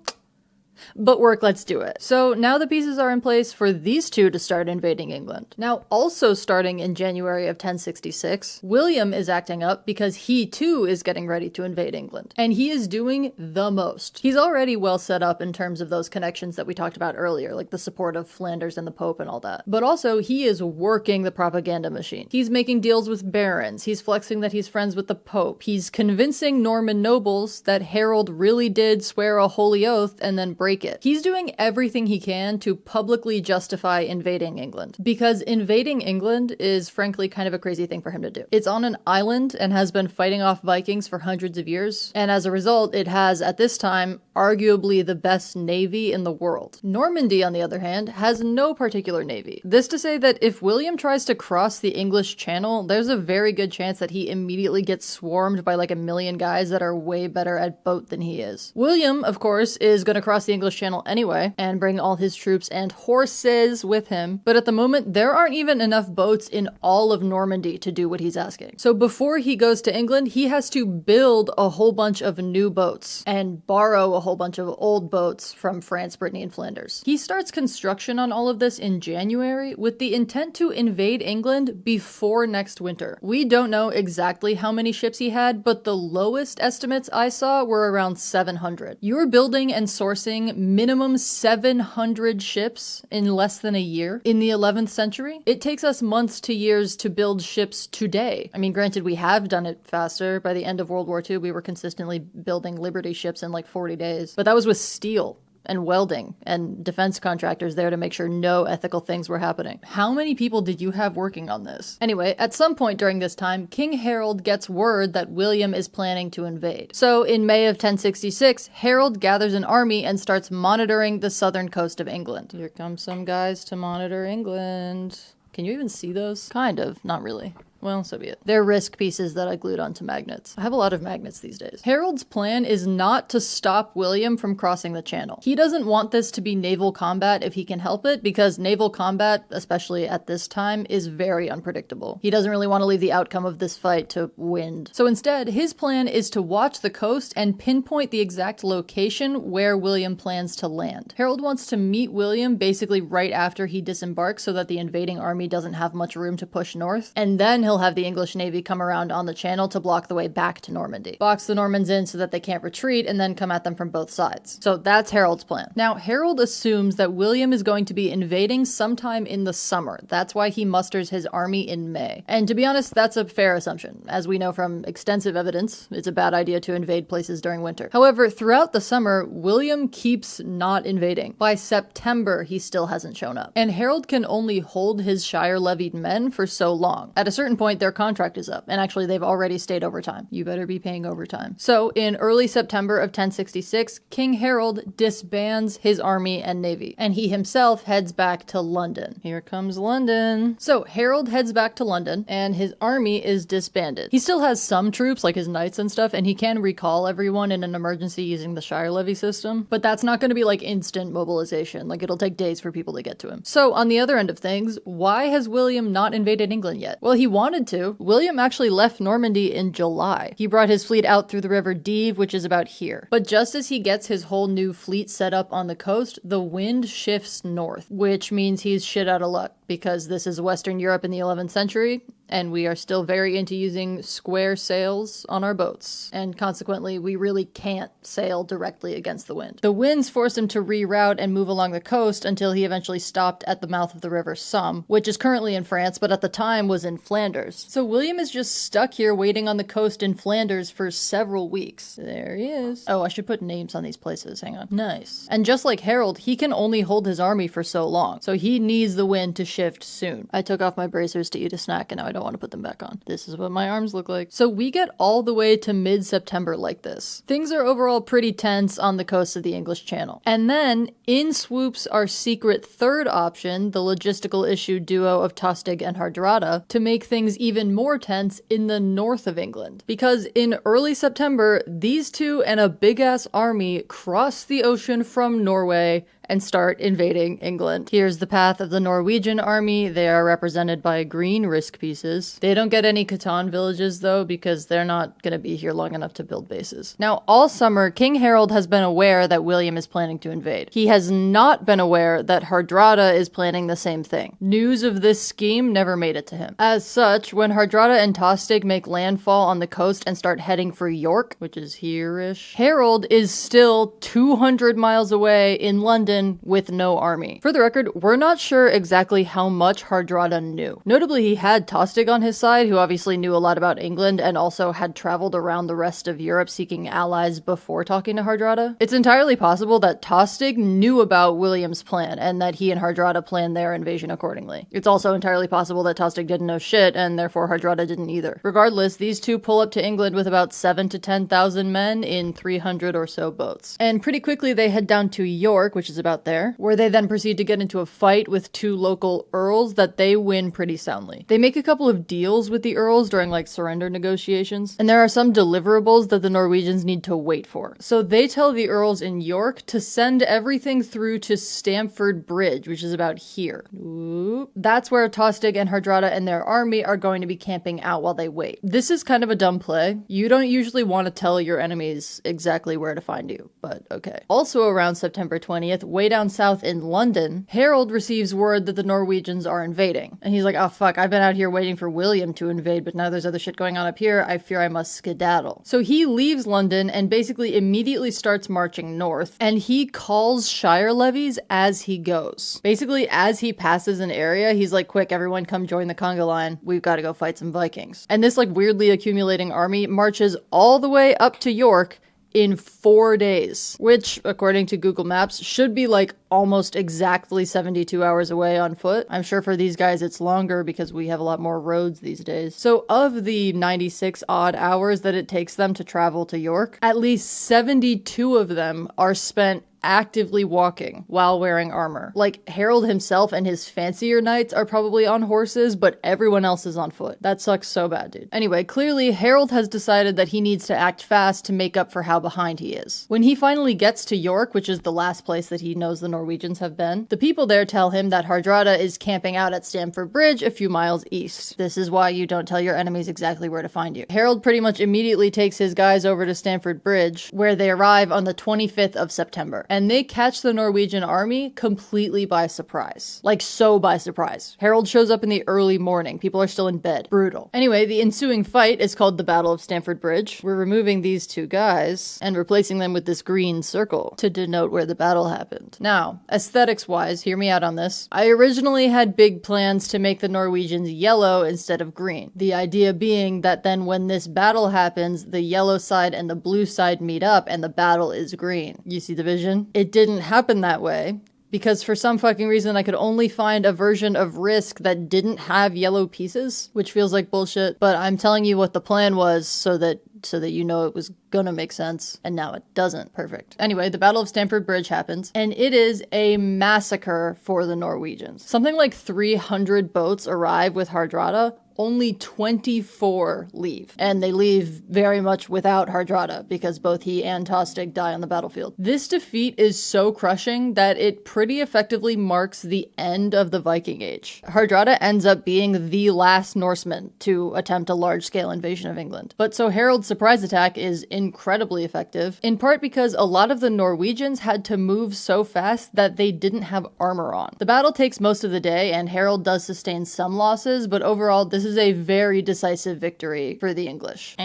But work, let's do it. So now the pieces are in place for these two to start invading England. Now, also starting in January of 1066, William is acting up because he too is getting ready to invade England. And he is doing the most. He's already well set up in terms of those connections that we talked about earlier, like the support of Flanders and the Pope and all that. But also, he is working the propaganda machine. He's making deals with barons. He's flexing that he's friends with the Pope. He's convincing Norman nobles that Harold really did swear a holy oath and then break it. He's doing everything he can to publicly justify invading England, because invading England is frankly kind of a crazy thing for him to do. It's on an island and has been fighting off Vikings for hundreds of years, and as a result, it has, at this time, arguably the best navy in the world. Normandy, on the other hand, has no particular navy. This to say that if William tries to cross the English Channel, there's a very good chance that he immediately gets swarmed by like 1 million guys that are way better at boat than he is. William, of course, is going to cross the English Channel anyway, and bring all his troops and horses with him, but at the moment, there aren't even enough boats in all of Normandy to do what he's asking. So before he goes to England, he has to build a whole bunch of new boats, and borrow a whole bunch of old boats from France, Brittany, and Flanders. He starts construction on all of this in January, with the intent to invade England before next winter. We don't know exactly how many ships he had, but the lowest estimates I saw were around 700. You're building and sourcing minimum 700 ships in less than a year in the 11th century. It takes us months to years to build ships today. I mean, granted, we have done it faster. By the end of World War II, we were consistently building Liberty ships in like 40 days, but that was with steel. and welding and defense contractors there to make sure no ethical things were happening. How many people did you have working on this? Anyway, at some point during this time, King Harold gets word that William is planning to invade. So in May of 1066, Harold gathers an army and starts monitoring the southern coast of England. Here come some guys to monitor England. Can you even see those? Kind of, not really. Well, so be it. They're risk pieces that I glued onto magnets. I have a lot of magnets these days. Harold's plan is not to stop William from crossing the channel. He doesn't want this to be naval combat if he can help it, because naval combat, especially at this time, is very unpredictable. He doesn't really want to leave the outcome of this fight to wind. So instead, his plan is to watch the coast and pinpoint the exact location where William plans to land. Harold wants to meet William basically right after he disembarks so that the invading army doesn't have much room to push north, and then he'll have the English Navy come around on the channel to block the way back to Normandy. Box the Normans in so that they can't retreat and then come at them from both sides. So that's Harold's plan. Now, Harold assumes that William is going to be invading sometime in the summer. That's why he musters his army in May. And to be honest, that's a fair assumption. As we know from extensive evidence, it's a bad idea to invade places during winter. However, throughout the summer, William keeps not invading. By September, he still hasn't shown up. And Harold can only hold his Shire-levied men for so long. At a certain point, their contract is up, and actually they've already stayed overtime. You better be paying overtime. So in early September of 1066, King Harold disbands his army and navy, and he himself heads back to London. Here comes London. So Harold heads back to London, and his army is disbanded. He still has some troops, like his knights and stuff, and he can recall everyone in an emergency using the Shire levy system, but that's not going to be like instant mobilization. Like, it'll take days for people to get to him. So on the other end of things, why has William not invaded England yet? Well, he wanted to. William actually left Normandy in July. He brought his fleet out through the River Dive, which is about here. But just as he gets his whole new fleet set up on the coast, the wind shifts north, which means he's shit out of luck, because this is Western Europe in the 11th century, and we are still very into using square sails on our boats, and consequently we really can't sail directly against the wind. The winds forced him to reroute and move along the coast until he eventually stopped at the mouth of the River Somme, which is currently in France, but at the time was in Flanders. So William is just stuck here waiting on the coast in Flanders for several weeks. There he is. Oh, I should put names on these places. Hang on. Nice. And just like Harold, he can only hold his army for so long, so he needs the wind to shift soon. I took off my bracers to eat a snack, and now I don't want to put them back on. This is what my arms look like. So we get all the way to mid-September like this. Things are overall pretty tense on the coast of the English Channel. And then in swoops our secret third option, the logistical issue duo of Tostig and Hardrada, to make things even more tense in the north of England. Because in early September, these two and a big-ass army cross the ocean from Norway and start invading England. Here's the path of the Norwegian army. They are represented by green risk pieces. They don't get any Catan villages though, because they're not going to be here long enough to build bases. Now, all summer, King Harold has been aware that William is planning to invade. He has not been aware that Hardrada is planning the same thing. News of this scheme never made it to him. As such, when Hardrada and Tostig make landfall on the coast and start heading for York, which is here-ish, Harold is still 200 miles away in London with no army. For the record, we're not sure exactly how much Hardrada knew. Notably, he had Tostig on his side, who obviously knew a lot about England and also had traveled around the rest of Europe seeking allies before talking to Hardrada. It's entirely possible that Tostig knew about William's plan and that he and Hardrada planned their invasion accordingly. It's also entirely possible that Tostig didn't know shit and therefore Hardrada didn't either. Regardless, these two pull up to England with about 7,000 to 10,000 men in 300 or so boats. And pretty quickly they head down to York, which is about there, where they then proceed to get into a fight with two local earls that they win pretty soundly. They make a couple of deals with the earls during like surrender negotiations, and there are some deliverables that the Norwegians need to wait for. So they tell the earls in York to send everything through to Stamford Bridge, which is about here. Ooh. That's where Tostig and Hardrada and their army are going to be camping out while they wait. This is kind of a dumb play. You don't usually want to tell your enemies exactly where to find you, but okay. Also around September 20th, way down south in London, Harold receives word that the Norwegians are invading. And he's like, oh fuck, I've been out here waiting for William to invade, but now there's other shit going on up here. I fear I must skedaddle. So he leaves London and basically immediately starts marching north, and he calls Shire levies as he goes. Basically, as he passes an area, he's like, quick, everyone come join the conga line. We've got to go fight some Vikings. And this like weirdly accumulating army marches all the way up to York in 4 days, which, according to Google Maps, should be like almost exactly 72 hours away on foot. I'm sure for these guys it's longer because we have a lot more roads these days. So of the 96 odd hours that it takes them to travel to York, at least 72 of them are spent actively walking while wearing armor. Like, Harold himself and his fancier knights are probably on horses, but everyone else is on foot. That sucks so bad, dude. Anyway, clearly Harold has decided that he needs to act fast to make up for how behind he is. When he finally gets to York, which is the last place that he knows the Norwegians have been, the people there tell him that Hardrada is camping out at Stamford Bridge a few miles east. This is why you don't tell your enemies exactly where to find you. Harold pretty much immediately takes his guys over to Stamford Bridge, where they arrive on the 25th of September. And they catch the Norwegian army completely by surprise. Like, so by surprise. Harold shows up in the early morning. People are still in bed. Brutal. Anyway, the ensuing fight is called the Battle of Stamford Bridge. We're removing these two guys and replacing them with this green circle to denote where the battle happened. Now, aesthetics-wise, hear me out on this. I originally had big plans to make the Norwegians yellow instead of green. The idea being that then when this battle happens, the yellow side and the blue side meet up and the battle is green. You see the vision? It didn't happen that way, because for some fucking reason I could only find a version of Risk that didn't have yellow pieces, which feels like bullshit, but I'm telling you what the plan was so that you know it was gonna make sense, and now it doesn't. Perfect. Anyway, the Battle of Stamford Bridge happens, and it is a massacre for the Norwegians. Something like 300 boats arrive with Hardrada. Only 24 leave. And they leave very much without Hardrada because both he and Tostig die on the battlefield. This defeat is so crushing that it pretty effectively marks the end of the Viking Age. Hardrada ends up being the last Norseman to attempt a large-scale invasion of England. But so Harold's surprise attack is incredibly effective, in part because a lot of the Norwegians had to move so fast that they didn't have armor on. The battle takes most of the day, and Harold does sustain some losses, but overall this is a very decisive victory for the English.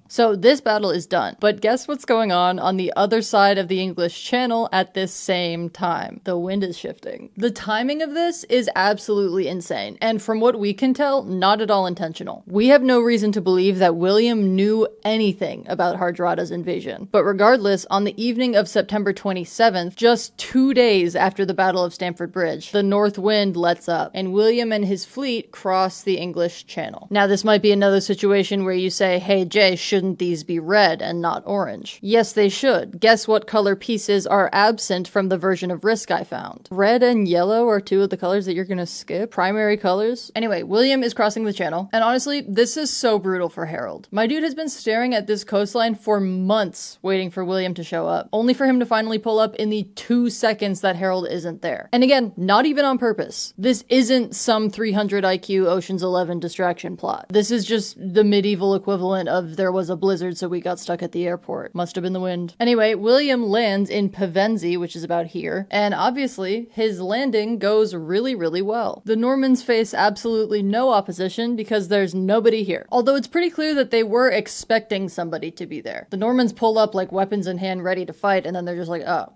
So this battle is done, but guess what's going on the other side of the English Channel at this same time? The wind is shifting. The timing of this is absolutely insane, and from what we can tell, not at all intentional. We have no reason to believe that William knew anything about Hardrada's invasion, but regardless, on the evening of September 27th, just 2 days after the Battle of Stamford Bridge, the north wind lets up, and William and his fleet cross the English Channel. Now this might be another situation where you say, hey Jay, shouldn't these be red and not orange? Yes, they should. Guess what color pieces are absent from the version of Risk I found? Red and yellow are two of the colors that you're gonna skip. Primary colors. Anyway, William is crossing the channel, and honestly, this is so brutal for Harold. My dude has been staring at this coastline for months, waiting for William to show up, only for him to finally pull up in the 2 seconds that Harold isn't there. And again, not even on purpose. This isn't some 300 IQ Ocean's 11 distraction plot. This is just the medieval equivalent of there was a blizzard so we got stuck at the airport. Must have been the wind. Anyway, William lands in Pevensey, which is about here, and obviously his landing goes really, really well. The Normans face absolutely no opposition because there's nobody here. Although it's pretty clear that they were expecting somebody to be there. The Normans pull up like weapons in hand ready to fight, and then they're just like, oh.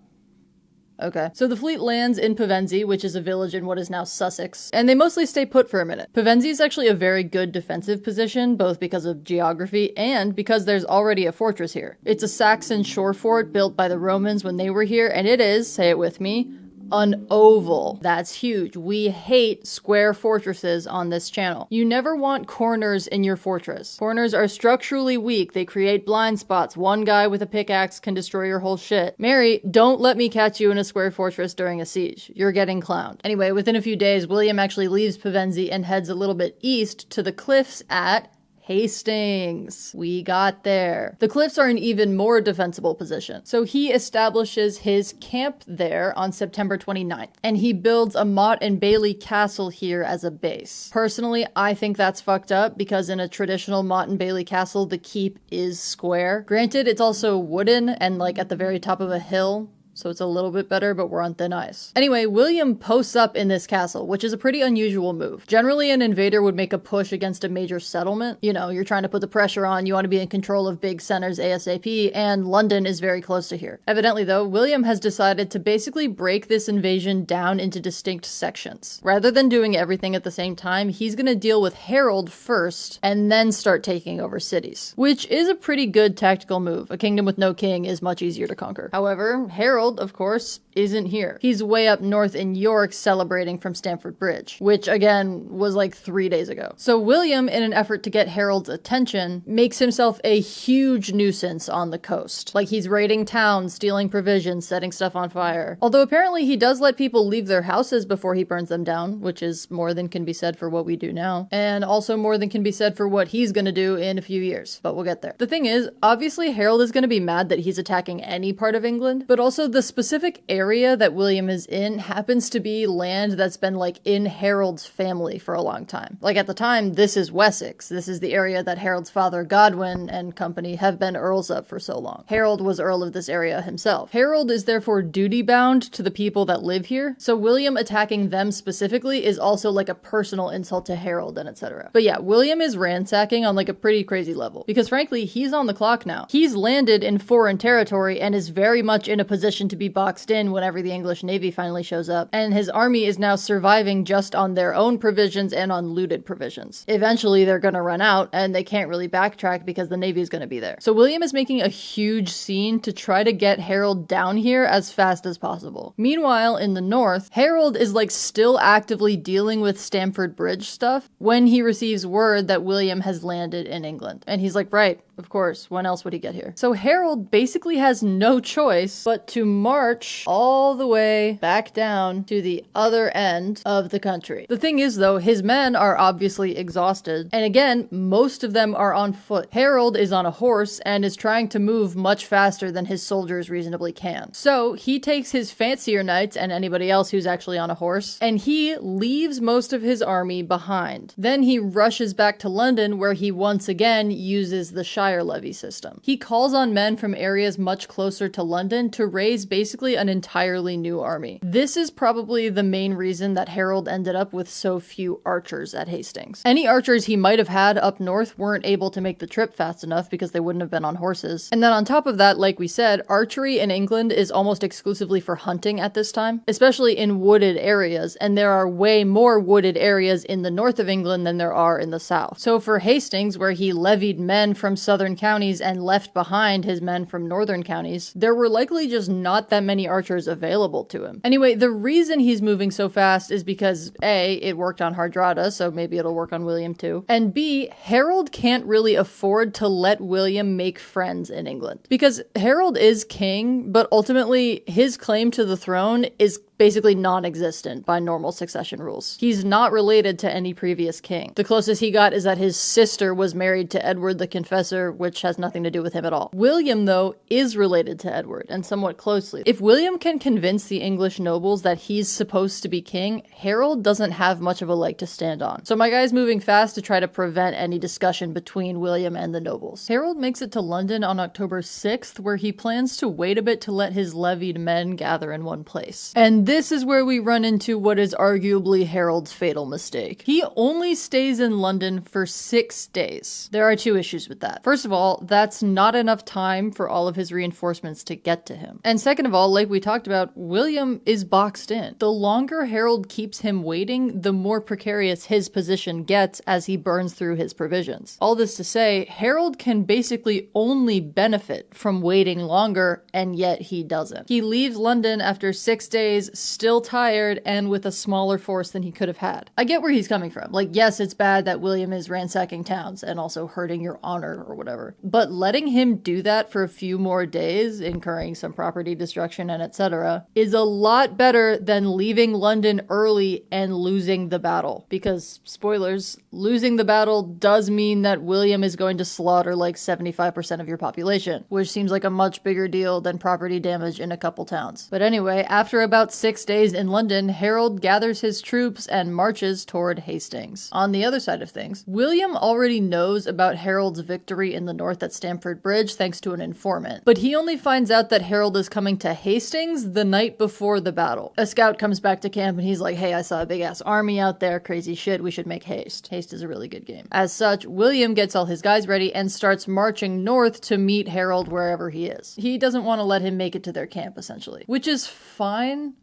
Okay. So the fleet lands in Pevensey, which is a village in what is now Sussex, and they mostly stay put for a minute. Pevensey is actually a very good defensive position, both because of geography and because there's already a fortress here. It's a Saxon shore fort built by the Romans when they were here, and it is, say it with me, an oval. That's huge. We hate square fortresses on this channel. You never want corners in your fortress. Corners are structurally weak. They create blind spots. One guy with a pickaxe can destroy your whole shit. Mary, don't let me catch you in a square fortress during a siege. You're getting clowned. Anyway, within a few days, William actually leaves Pevensey and heads a little bit east to the cliffs at Hastings. We got there. The cliffs are an even more defensible position. So he establishes his camp there on September 29th, and he builds a Motte and Bailey castle here as a base. Personally, I think that's fucked up because in a traditional Motte and Bailey castle, the keep is square. Granted, it's also wooden and like at the very top of a hill, so it's a little bit better, but we're on thin ice. Anyway, William posts up in this castle, which is a pretty unusual move. Generally, an invader would make a push against a major settlement. You know, you're trying to put the pressure on, you want to be in control of big centers ASAP, and London is very close to here. Evidently, though, William has decided to basically break this invasion down into distinct sections. Rather than doing everything at the same time, he's going to deal with Harold first, and then start taking over cities. Which is a pretty good tactical move. A kingdom with no king is much easier to conquer. However, Harold, of course, isn't here. He's way up north in York celebrating from Stamford Bridge, which again was like 3 days ago. So William, in an effort to get Harold's attention, makes himself a huge nuisance on the coast. Like he's raiding towns, stealing provisions, setting stuff on fire. Although apparently he does let people leave their houses before he burns them down, which is more than can be said for what we do now. And also more than can be said for what he's gonna do in a few years, but we'll get there. The thing is, obviously Harold is gonna be mad that he's attacking any part of England, but also the specific area that William is in happens to be land that's been like in Harold's family for a long time. Like at the time, this is Wessex. This is the area that Harold's father Godwin and company have been earls of for so long. Harold was earl of this area himself. Harold is therefore duty bound to the people that live here, so William attacking them specifically is also like a personal insult to Harold and etc. But yeah, William is ransacking on like a pretty crazy level, because frankly, he's on the clock now. He's landed in foreign territory and is very much in a position to be boxed in whenever the English Navy finally shows up, and his army is now surviving just on their own provisions and on looted provisions. Eventually they're gonna run out and they can't really backtrack because the Navy is gonna be there. So William is making a huge scene to try to get Harold down here as fast as possible. Meanwhile, in the north, Harold is like still actively dealing with Stamford Bridge stuff when he receives word that William has landed in England. And he's like, right, of course, when else would he get here? So Harold basically has no choice but to march all the way back down to the other end of the country. The thing is though, his men are obviously exhausted, and again, most of them are on foot. Harold is on a horse and is trying to move much faster than his soldiers reasonably can. So he takes his fancier knights and anybody else who's actually on a horse, and he leaves most of his army behind. Then he rushes back to London, where he once again uses the Shire levy system. He calls on men from areas much closer to London to raise basically an entirely new army. This is probably the main reason that Harold ended up with so few archers at Hastings. Any archers he might have had up north weren't able to make the trip fast enough because they wouldn't have been on horses. And then on top of that, like we said, archery in England is almost exclusively for hunting at this time, especially in wooded areas, and there are way more wooded areas in the north of England than there are in the south. So for Hastings, where he levied men from southern counties and left behind his men from northern counties, there were likely just not that many archers available to him. Anyway, the reason he's moving so fast is because A, it worked on Hardrada, so maybe it'll work on William too, and B, Harold can't really afford to let William make friends in England. Because Harold is king, but ultimately his claim to the throne is basically non-existent by normal succession rules. He's not related to any previous king. The closest he got is that his sister was married to Edward the Confessor, which has nothing to do with him at all. William, though, is related to Edward, and somewhat closely. If William can convince the English nobles that he's supposed to be king, Harold doesn't have much of a leg to stand on. So my guy's moving fast to try to prevent any discussion between William and the nobles. Harold makes it to London on October 6th, where he plans to wait a bit to let his levied men gather in one place. And this is where we run into what is arguably Harold's fatal mistake. He only stays in London for 6 days. There are two issues with that. First of all, that's not enough time for all of his reinforcements to get to him. And second of all, like we talked about, William is boxed in. The longer Harold keeps him waiting, the more precarious his position gets as he burns through his provisions. All this to say, Harold can basically only benefit from waiting longer, and yet he doesn't. He leaves London after 6 days, still tired and with a smaller force than he could have had. I get where he's coming from. Like, yes, it's bad that William is ransacking towns and also hurting your honor or whatever, but letting him do that for a few more days, incurring some property destruction and etc., is a lot better than leaving London early and losing the battle. Because, spoilers, losing the battle does mean that William is going to slaughter like 75% of your population, which seems like a much bigger deal than property damage in a couple towns. But anyway, after about 6 days in London, Harold gathers his troops and marches toward Hastings. On the other side of things, William already knows about Harold's victory in the north at Stamford Bridge thanks to an informant, but he only finds out that Harold is coming to Hastings the night before the battle. A scout comes back to camp and he's like, hey, I saw a big ass army out there, crazy shit, we should make haste. Haste is a really good game. As such, William gets all his guys ready and starts marching north to meet Harold wherever he is. He doesn't want to let him make it to their camp, essentially, which is fine.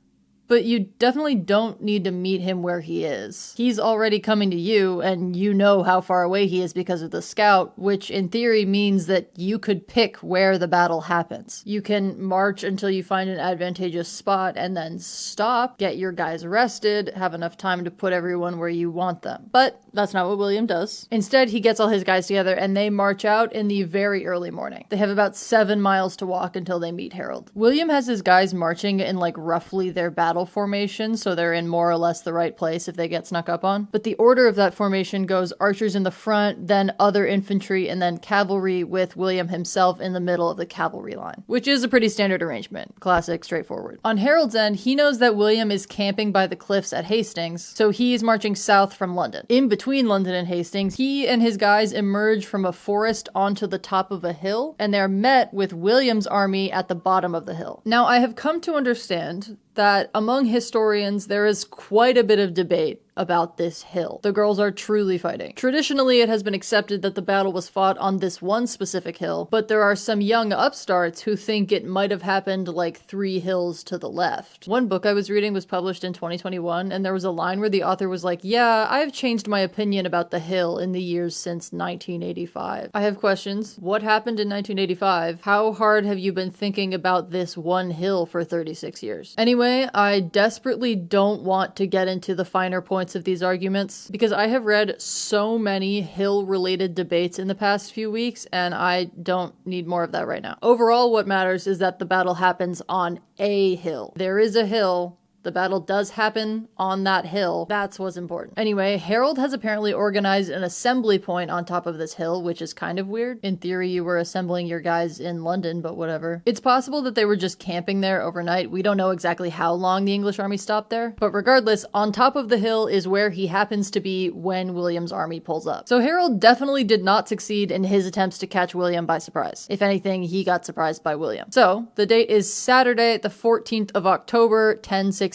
But you definitely don't need to meet him where he is. He's already coming to you, and you know how far away he is because of the scout, which in theory means that you could pick where the battle happens. You can march until you find an advantageous spot and then stop, get your guys rested, have enough time to put everyone where you want them. But that's not what William does. Instead, he gets all his guys together and they march out in the very early morning. They have about 7 miles to walk until they meet Harold. William has his guys marching in like roughly their battle formation, so they're in more or less the right place if they get snuck up on. But the order of that formation goes archers in the front, then other infantry, and then cavalry, with William himself in the middle of the cavalry line, which is a pretty standard arrangement. Classic, straightforward. On Harold's end, he knows that William is camping by the cliffs at Hastings, so he's marching south from London. In between London and Hastings, he and his guys emerge from a forest onto the top of a hill, and they're met with William's army at the bottom of the hill. Now, I have come to understand that among historians there is quite a bit of debate about this hill. The girls are truly fighting. Traditionally, it has been accepted that the battle was fought on this one specific hill, but there are some young upstarts who think it might have happened like 3 hills to the left. One book I was reading was published in 2021, and there was a line where the author was like, yeah, I've changed my opinion about the hill in the years since 1985. I have questions. What happened in 1985? How hard have you been thinking about this one hill for 36 years? Anyway, I desperately don't want to get into the finer points of these arguments because I have read so many hill-related debates in the past few weeks, and I don't need more of that right now. Overall, what matters is that the battle happens on a hill. There is a hill. The battle does happen on that hill. That's what's important. Anyway, Harold has apparently organized an assembly point on top of this hill, which is kind of weird. In theory, you were assembling your guys in London, but whatever. It's possible that they were just camping there overnight. We don't know exactly how long the English army stopped there. But regardless, on top of the hill is where he happens to be when William's army pulls up. So Harold definitely did not succeed in his attempts to catch William by surprise. If anything, he got surprised by William. So the date is Saturday, the 14th of October, 1066.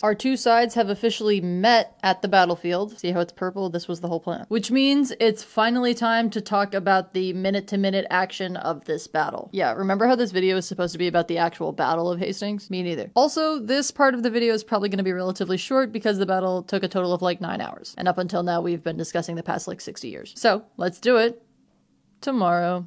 Our two sides have officially met at the battlefield. See how it's purple? This was the whole plan. Which means it's finally time to talk about the minute-to-minute action of this battle. Yeah, remember how this video is supposed to be about the actual Battle of Hastings? Me neither. Also, this part of the video is probably going to be relatively short because the battle took a total of like 9 hours. And up until now, we've been discussing the past like 60 years. So, let's do it tomorrow.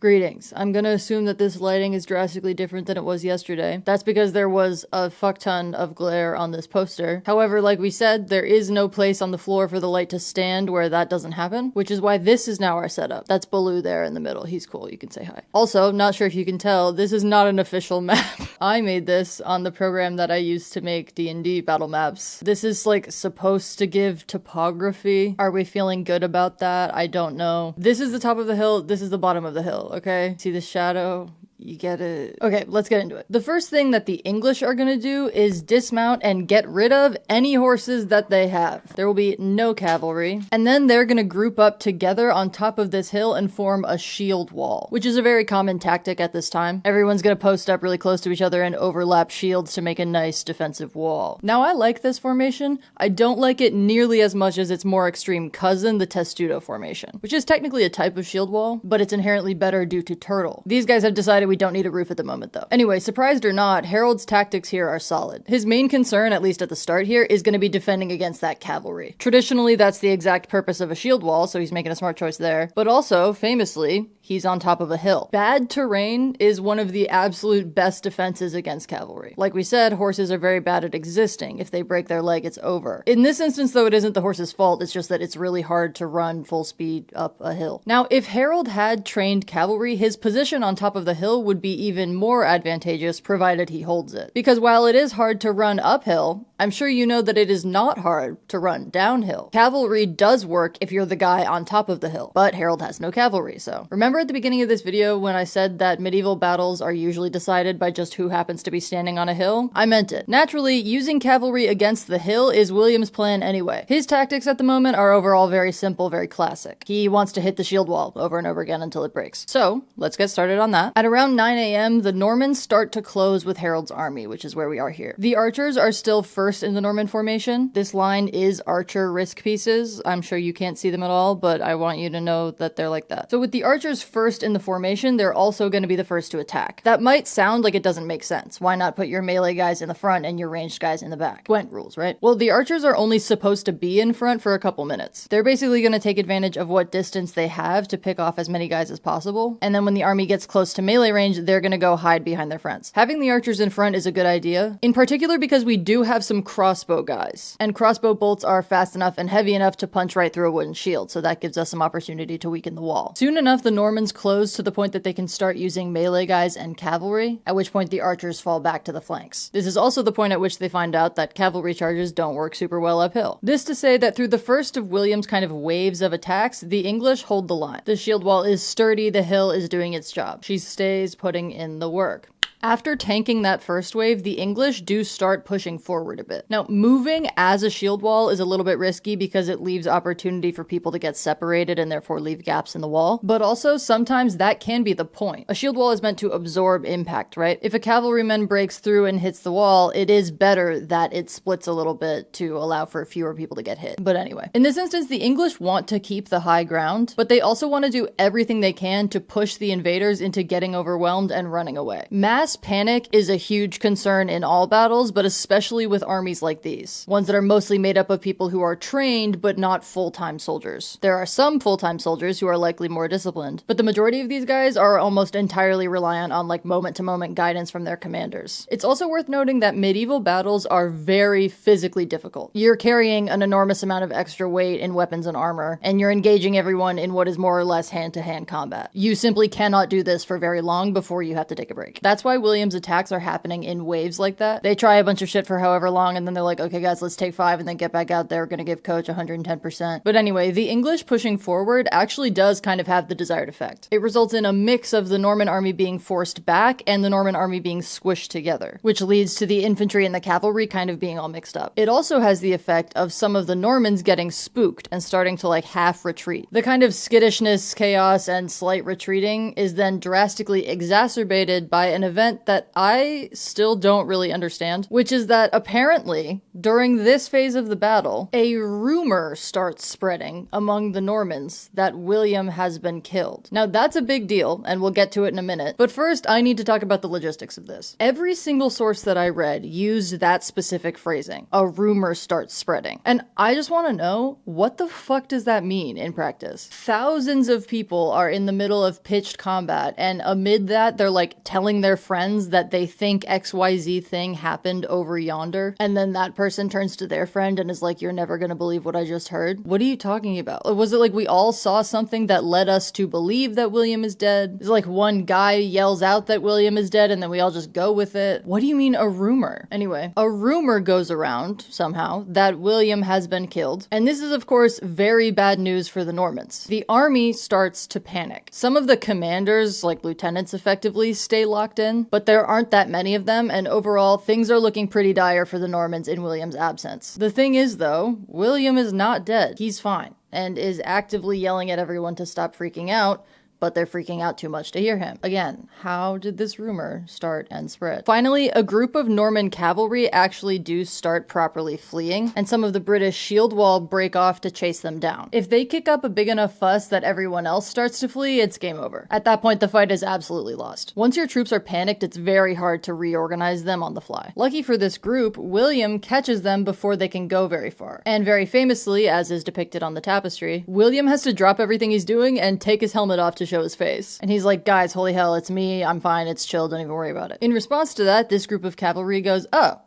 Greetings. I'm gonna assume that this lighting is drastically different than it was yesterday. That's because there was a fuck ton of glare on this poster. However, like we said, there is no place on the floor for the light to stand where that doesn't happen, which is why this is now our setup. That's Baloo there in the middle. He's cool. You can say hi. Also, not sure if you can tell, this is not an official map. I made this on the program that I used to make D&D battle maps. This is like supposed to give topography. Are we feeling good about that? I don't know. This is the top of the hill. This is the bottom of the hill. Okay, see the shadow? You get it. Okay, let's get into it. The first thing that the English are gonna do is dismount and get rid of any horses that they have. There will be no cavalry. And then they're gonna group up together on top of this hill and form a shield wall, which is a very common tactic at this time. Everyone's gonna post up really close to each other and overlap shields to make a nice defensive wall. Now, I like this formation. I don't like it nearly as much as its more extreme cousin, the testudo formation, which is technically a type of shield wall, but it's inherently better due to turtle. These guys have decided we don't need a roof at the moment, though. Anyway, surprised or not, Harold's tactics here are solid. His main concern, at least at the start here, is going to be defending against that cavalry. Traditionally, that's the exact purpose of a shield wall, so he's making a smart choice there. But also, famously, he's on top of a hill. Bad terrain is one of the absolute best defenses against cavalry. Like we said, horses are very bad at existing. If they break their leg, it's over. In this instance, though, it isn't the horse's fault, it's just that it's really hard to run full speed up a hill. Now, if Harold had trained cavalry, his position on top of the hill hill would be even more advantageous provided he holds it. Because while it is hard to run uphill, I'm sure you know that it is not hard to run downhill. Cavalry does work if you're the guy on top of the hill, but Harold has no cavalry, so. Remember at the beginning of this video when I said that medieval battles are usually decided by just who happens to be standing on a hill? I meant it. Naturally, using cavalry against the hill is William's plan anyway. His tactics at the moment are overall very simple, very classic. He wants to hit the shield wall over and over again until it breaks. So, let's get started on that. At around 9 a.m., the Normans start to close with Harold's army, which is where we are here. The archers are still first in the Norman formation. This line is archer risk pieces. I'm sure you can't see them at all, but I want you to know that they're like that. So with the archers first in the formation, they're also going to be the first to attack. That might sound like it doesn't make sense. Why not put your melee guys in the front and your ranged guys in the back? Gwent rules, right? Well, the archers are only supposed to be in front for a couple minutes. They're basically going to take advantage of what distance they have to pick off as many guys as possible. And then when the army gets close to melee range, they're going to go hide behind their friends. Having the archers in front is a good idea, in particular because we do have some crossbow guys. And crossbow bolts are fast enough and heavy enough to punch right through a wooden shield, so that gives us some opportunity to weaken the wall. Soon enough, the Normans close to the point that they can start using melee guys and cavalry, at which point the archers fall back to the flanks. This is also the point at which they find out that cavalry charges don't work super well uphill. This to say that through the first of William's kind of waves of attacks, the English hold the line. The shield wall is sturdy, the hill is doing its job. She stays putting in the work. After tanking that first wave, the English do start pushing forward a bit. Now, moving as a shield wall is a little bit risky because it leaves opportunity for people to get separated and therefore leave gaps in the wall. But also, sometimes that can be the point. A shield wall is meant to absorb impact, right? If a cavalryman breaks through and hits the wall, it is better that it splits a little bit to allow for fewer people to get hit. But anyway, in this instance, the English want to keep the high ground, but they also want to do everything they can to push the invaders into getting overwhelmed and running away. Mass panic is a huge concern in all battles, but especially with armies like these. Ones that are mostly made up of people who are trained, but not full-time soldiers. There are some full-time soldiers who are likely more disciplined, but the majority of these guys are almost entirely reliant on like moment-to-moment guidance from their commanders. It's also worth noting that medieval battles are very physically difficult. You're carrying an enormous amount of extra weight in weapons and armor, and you're engaging everyone in what is more or less hand-to-hand combat. You simply cannot do this for very long before you have to take a break. That's why William's attacks are happening in waves like that. They try a bunch of shit for however long, and then they're like, okay guys, let's take 5 and then get back out there. We're gonna give coach 110%. But anyway, the English pushing forward actually does kind of have the desired effect. It results in a mix of the Norman army being forced back and the Norman army being squished together, which leads to the infantry and the cavalry kind of being all mixed up. It also has the effect of some of the Normans getting spooked and starting to like half retreat. The kind of skittishness, chaos, and slight retreating is then drastically exacerbated by an event that I still don't really understand, which is that apparently, during this phase of the battle, a rumor starts spreading among the Normans that William has been killed. Now, that's a big deal, and we'll get to it in a minute, but first, I need to talk about the logistics of this. Every single source that I read used that specific phrasing, a rumor starts spreading, and I just want to know, what the fuck does that mean in practice? Thousands of people are in the middle of pitched combat, and amid that, they're like telling their friends that they think XYZ thing happened over yonder, and then that person turns to their friend and is like, you're never gonna believe what I just heard. What are you talking about? Was it like we all saw something that led us to believe that William is dead? Is it like one guy yells out that William is dead and then we all just go with it? What do you mean a rumor? Anyway, a rumor goes around somehow that William has been killed, and this is of course very bad news for the Normans. The army starts to panic. Some of the commanders, like lieutenants effectively, stay locked in, but there aren't that many of them, and overall, things are looking pretty dire for the Normans in William's absence. The thing is, though, William is not dead. He's fine, and is actively yelling at everyone to stop freaking out, but they're freaking out too much to hear him. Again, how did this rumor start and spread? Finally, a group of Norman cavalry actually do start properly fleeing, and some of the British shield wall break off to chase them down. If they kick up a big enough fuss that everyone else starts to flee, it's game over. At that point, the fight is absolutely lost. Once your troops are panicked, it's very hard to reorganize them on the fly. Lucky for this group, William catches them before they can go very far. And very famously, as is depicted on the tapestry, William has to drop everything he's doing and take his helmet off to show his face. And he's like, guys, holy hell, it's me, I'm fine, it's chill, don't even worry about it. In response to that, this group of cavalry goes, oh,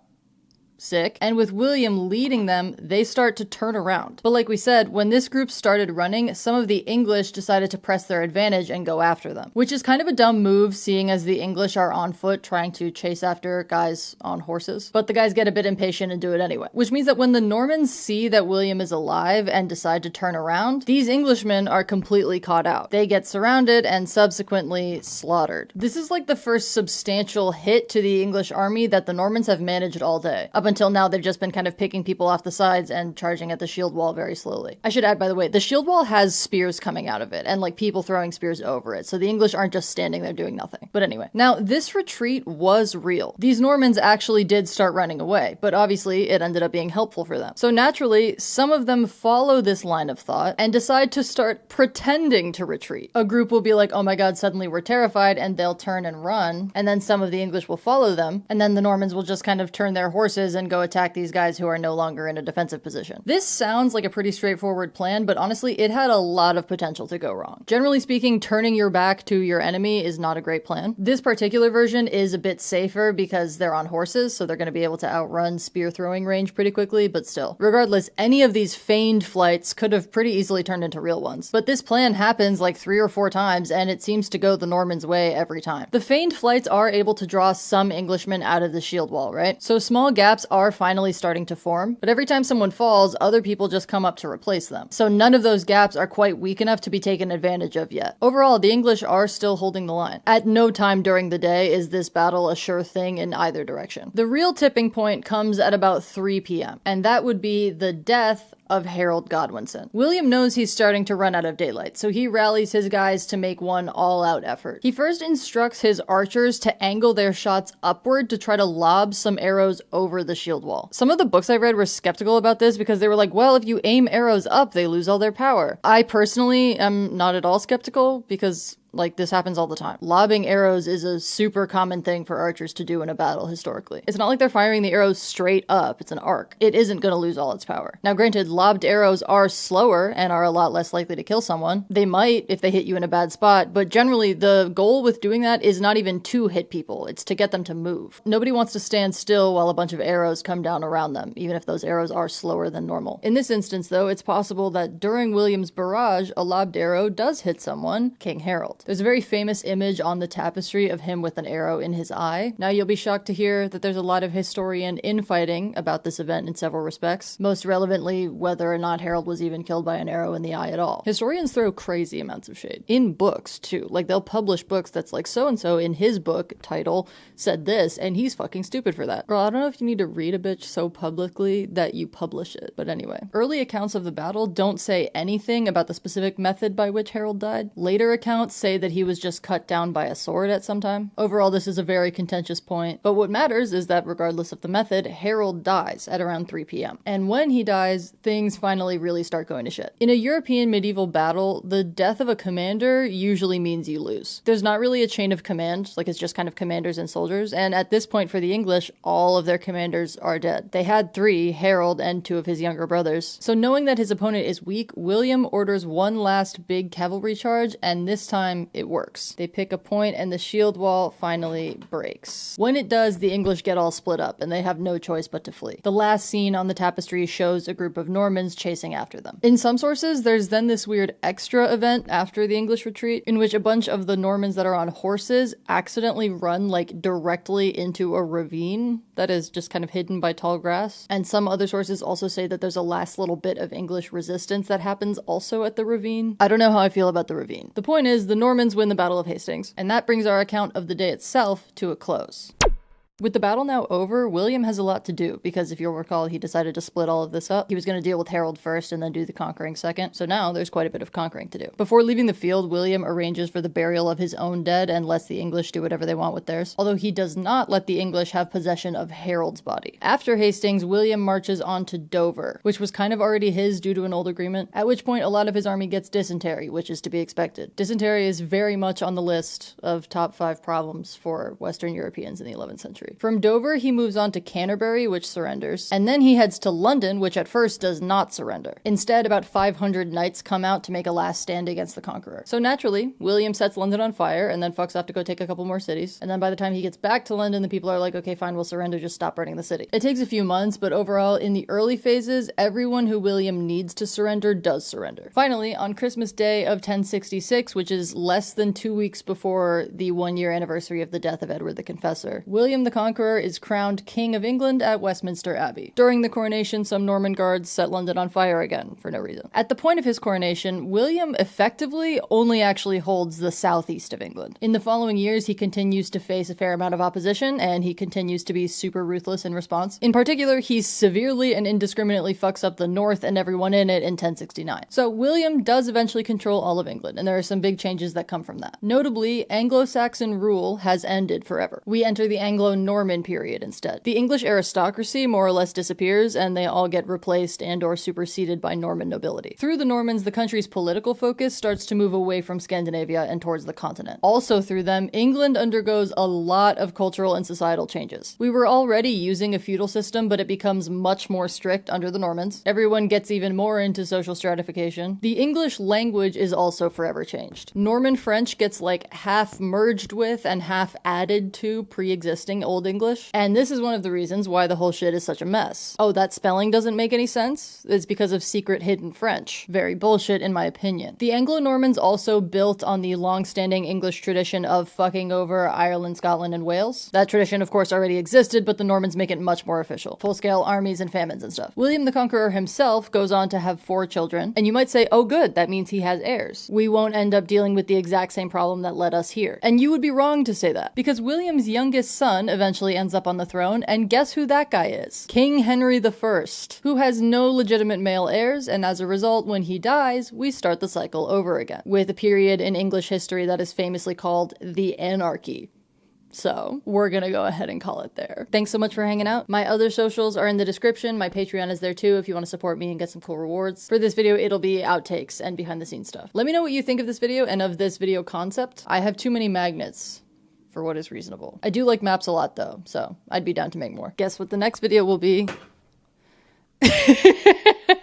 sick, and with William leading them, they start to turn around. But like we said, when this group started running, some of the English decided to press their advantage and go after them, which is kind of a dumb move, seeing as the English are on foot trying to chase after guys on horses. But the guys get a bit impatient and do it anyway, which means that when the Normans see that William is alive and decide to turn around, these Englishmen are completely caught out. They get surrounded and subsequently slaughtered. This is like the first substantial hit to the English army that the Normans have managed all day. Up until now, they've just been kind of picking people off the sides and charging at the shield wall very slowly. I should add, by the way, the shield wall has spears coming out of it and like people throwing spears over it, so the English aren't just standing there doing nothing. But anyway, now this retreat was real. These Normans actually did start running away, but obviously it ended up being helpful for them. So naturally, some of them follow this line of thought and decide to start pretending to retreat. A group will be like, oh my god, suddenly we're terrified, and they'll turn and run, and then some of the English will follow them, and then the Normans will just kind of turn their horses and go attack these guys who are no longer in a defensive position. This sounds like a pretty straightforward plan, but honestly, it had a lot of potential to go wrong. Generally speaking, turning your back to your enemy is not a great plan. This particular version is a bit safer because they're on horses, so they're going to be able to outrun spear throwing range pretty quickly, but still. Regardless, any of these feigned flights could have pretty easily turned into real ones. But this plan happens like 3 or 4 times, and it seems to go the Normans' way every time. The feigned flights are able to draw some Englishmen out of the shield wall, right? So small gaps are finally starting to form, but every time someone falls, other people just come up to replace them. So none of those gaps are quite weak enough to be taken advantage of yet. Overall, the English are still holding the line. At no time during the day is this battle a sure thing in either direction. The real tipping point comes at about 3 p.m., and that would be the death of Harold Godwinson. William knows he's starting to run out of daylight, so he rallies his guys to make one all-out effort. He first instructs his archers to angle their shots upward to try to lob some arrows over the shield wall. Some of the books I read were skeptical about this because they were like, well, if you aim arrows up, they lose all their power. I personally am not at all skeptical because like, this happens all the time. Lobbing arrows is a super common thing for archers to do in a battle historically. It's not like they're firing the arrows straight up. It's an arc. It isn't going to lose all its power. Now, granted, lobbed arrows are slower and are a lot less likely to kill someone. They might if they hit you in a bad spot, but generally the goal with doing that is not even to hit people. It's to get them to move. Nobody wants to stand still while a bunch of arrows come down around them, even if those arrows are slower than normal. In this instance, though, it's possible that during William's barrage, a lobbed arrow does hit someone, King Harold. There's a very famous image on the tapestry of him with an arrow in his eye. Now, you'll be shocked to hear that there's a lot of historian infighting about this event in several respects, most relevantly whether or not Harold was even killed by an arrow in the eye at all. Historians throw crazy amounts of shade. In books, too. Like, they'll publish books that's like, so-and-so in his book title said this, and he's fucking stupid for that. Girl, I don't know if you need to read a bitch so publicly that you publish it, but anyway. Early accounts of the battle don't say anything about the specific method by which Harold died. Later accounts say that he was just cut down by a sword at some time. Overall, this is a very contentious point, but what matters is that regardless of the method, Harold dies at around 3 p.m. And when he dies, things finally really start going to shit. In a European medieval battle, the death of a commander usually means you lose. There's not really a chain of command, like it's just kind of commanders and soldiers, and at this point for the English, all of their commanders are dead. They had 3, Harold and 2 of his younger brothers. So knowing that his opponent is weak, William orders one last big cavalry charge, and this time it works. They pick a point and the shield wall finally breaks. When it does, the English get all split up and they have no choice but to flee. The last scene on the tapestry shows a group of Normans chasing after them. In some sources, there's then this weird extra event after the English retreat in which a bunch of the Normans that are on horses accidentally run like directly into a ravine that is just kind of hidden by tall grass. And some other sources also say that there's a last little bit of English resistance that happens also at the ravine. I don't know how I feel about the ravine. The point is, the Normans win the Battle of Hastings, and that brings our account of the day itself to a close. With the battle now over, William has a lot to do, because if you'll recall, he decided to split all of this up. He was going to deal with Harold first and then do the conquering second, so now there's quite a bit of conquering to do. Before leaving the field, William arranges for the burial of his own dead and lets the English do whatever they want with theirs, although he does not let the English have possession of Harold's body. After Hastings, William marches on to Dover, which was kind of already his due to an old agreement, at which point a lot of his army gets dysentery, which is to be expected. Dysentery is very much on the list of top 5 problems for Western Europeans in the 11th century. century. From Dover, he moves on to Canterbury, which surrenders, and then he heads to London, which at first does not surrender. Instead, about 500 knights come out to make a last stand against the Conqueror. So naturally, William sets London on fire and then fucks off to go take a couple more cities. And then by the time he gets back to London, the people are like, okay, fine, we'll surrender, just stop burning the city. It takes a few months, but overall, in the early phases, everyone who William needs to surrender does surrender. Finally, on Christmas Day of 1066, which is less than 2 weeks before the 1-year anniversary of the death of Edward the Confessor, William the Conqueror is crowned King of England at Westminster Abbey. During the coronation, some Norman guards set London on fire again, for no reason. At the point of his coronation, William effectively only actually holds the southeast of England. In the following years, he continues to face a fair amount of opposition, and he continues to be super ruthless in response. In particular, he severely and indiscriminately fucks up the north and everyone in it in 1069. So William does eventually control all of England, and there are some big changes that come from that. Notably, Anglo-Saxon rule has ended forever. We enter the Anglo-Norman period instead. The English aristocracy more or less disappears, and they all get replaced and or superseded by Norman nobility. Through the Normans, the country's political focus starts to move away from Scandinavia and towards the continent. Also through them, England undergoes a lot of cultural and societal changes. We were already using a feudal system, but it becomes much more strict under the Normans. Everyone gets even more into social stratification. The English language is also forever changed. Norman French gets like half merged with and half added to pre-existing Old English, and this is one of the reasons why the whole shit is such a mess. Oh, that spelling doesn't make any sense? It's because of secret hidden French. Very bullshit in my opinion. The Anglo-Normans also built on the long-standing English tradition of fucking over Ireland, Scotland, and Wales. That tradition, of course, already existed, but the Normans make it much more official. Full-scale armies and famines and stuff. William the Conqueror himself goes on to have 4 children, and you might say, oh good, that means he has heirs. We won't end up dealing with the exact same problem that led us here. And you would be wrong to say that, because William's youngest son eventually ends up on the throne, and guess who that guy is? King Henry I, who has no legitimate male heirs, and as a result, when he dies, we start the cycle over again, with a period in English history that is famously called the Anarchy. So we're gonna go ahead and call it there. Thanks so much for hanging out. My other socials are in the description. My Patreon is there too if you want to support me and get some cool rewards. For this video, it'll be outtakes and behind the scenes stuff. Let me know what you think of this video and of this video concept. I have too many magnets for what is reasonable. I do like maps a lot though, so I'd be down to make more. Guess what the next video will be?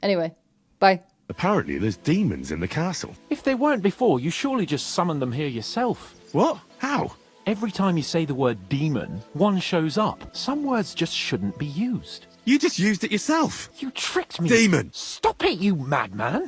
Anyway, bye. Apparently there's demons in the castle. If there weren't before, you surely just summoned them here yourself. What? How? Every time you say the word demon, one shows up. Some words just shouldn't be used. You just used it yourself. You tricked me. Demon! Stop it, you madman!